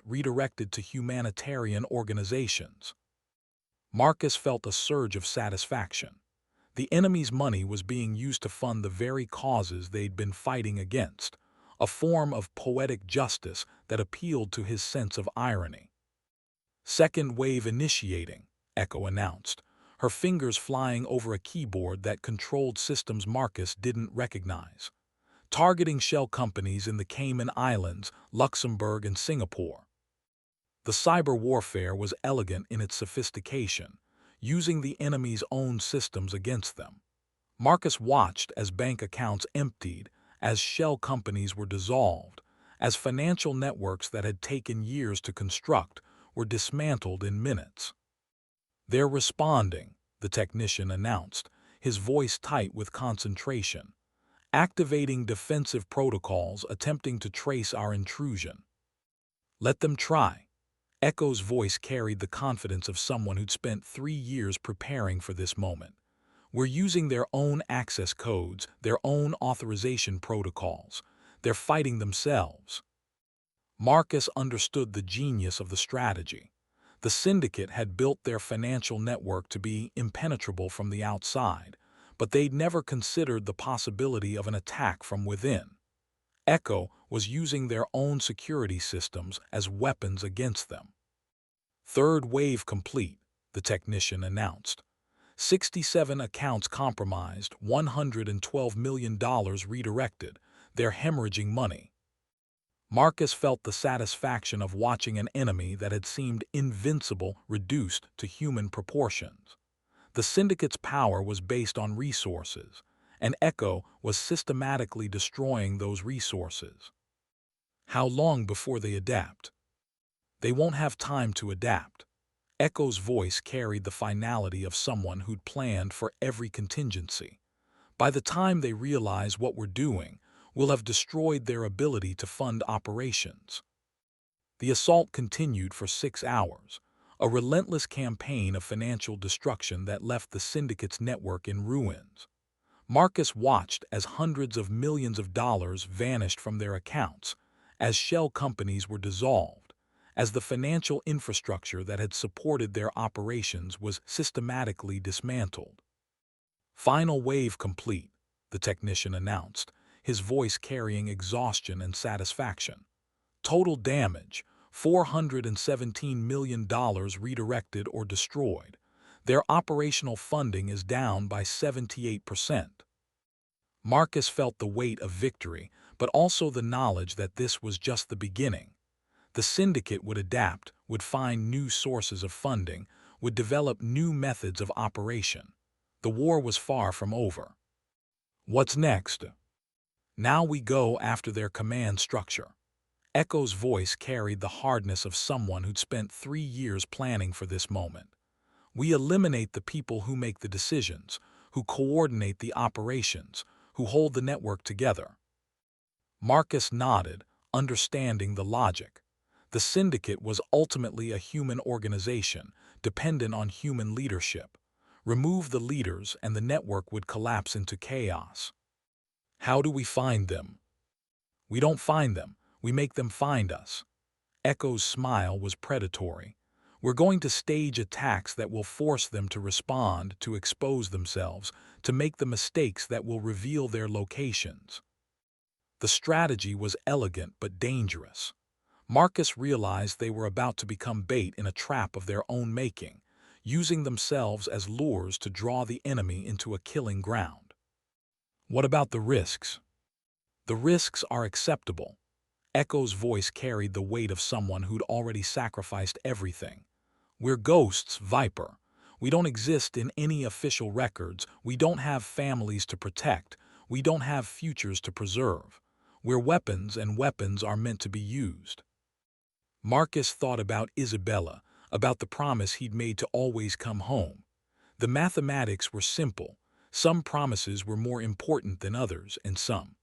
redirected to humanitarian organizations. Marcus felt a surge of satisfaction. The enemy's money was being used to fund the very causes they'd been fighting against, a form of poetic justice that appealed to his sense of irony. Second wave initiating, Echo announced, her fingers flying over a keyboard that controlled systems Marcus didn't recognize. Targeting shell companies in the Cayman Islands, Luxembourg, and Singapore. The cyber warfare was elegant in its sophistication, using the enemy's own systems against them. Marcus watched as bank accounts emptied, as shell companies were dissolved, as financial networks that had taken years to construct were dismantled in minutes. They're responding, the technician announced, his voice tight with concentration. Activating defensive protocols attempting to trace our intrusion. Let them try. Echo's voice carried the confidence of someone who'd spent 3 years preparing for this moment. We're using their own access codes, their own authorization protocols. They're fighting themselves. Marcus understood the genius of the strategy. The syndicate had built their financial network to be impenetrable from the outside, but they'd never considered the possibility of an attack from within. Echo was using their own security systems as weapons against them. Third wave complete, the technician announced. 67 accounts compromised, $112 million redirected. They're hemorrhaging money. Marcus felt the satisfaction of watching an enemy that had seemed invincible reduced to human proportions. The syndicate's power was based on resources, and Echo was systematically destroying those resources. How long before they adapt? They won't have time to adapt. Echo's voice carried the finality of someone who'd planned for every contingency. By the time they realize what we're doing, we'll have destroyed their ability to fund operations. The assault continued for 6 hours, a relentless campaign of financial destruction that left the syndicate's network in ruins. Marcus watched as hundreds of millions of dollars vanished from their accounts, as shell companies were dissolved, as the financial infrastructure that had supported their operations was systematically dismantled. Final wave complete, the technician announced, his voice carrying exhaustion and satisfaction. Total damage, $417 million redirected or destroyed. Their operational funding is down by 78%. Marcus felt the weight of victory, but also the knowledge that this was just the beginning. The syndicate would adapt, would find new sources of funding, would develop new methods of operation. The war was far from over. What's next? Now we go after their command structure. Echo's voice carried the hardness of someone who'd spent 3 years planning for this moment. We eliminate the people who make the decisions, who coordinate the operations, who hold the network together. Marcus nodded, understanding the logic. The syndicate was ultimately a human organization, dependent on human leadership. Remove the leaders and the network would collapse into chaos. How do we find them? We don't find them, we make them find us. Echo's smile was predatory. We're going to stage attacks that will force them to respond, to expose themselves, to make the mistakes that will reveal their locations. The strategy was elegant but dangerous. Marcus realized they were about to become bait in a trap of their own making, using themselves as lures to draw the enemy into a killing ground. What about the risks? The risks are acceptable. Echo's voice carried the weight of someone who'd already sacrificed everything. We're ghosts, Viper. We don't exist in any official records. We don't have families to protect. We don't have futures to preserve. We're weapons, and weapons are meant to be used. Marcus thought about Isabella, about the promise he'd made to always come home. The mathematics were simple. Some promises were more important than others, and some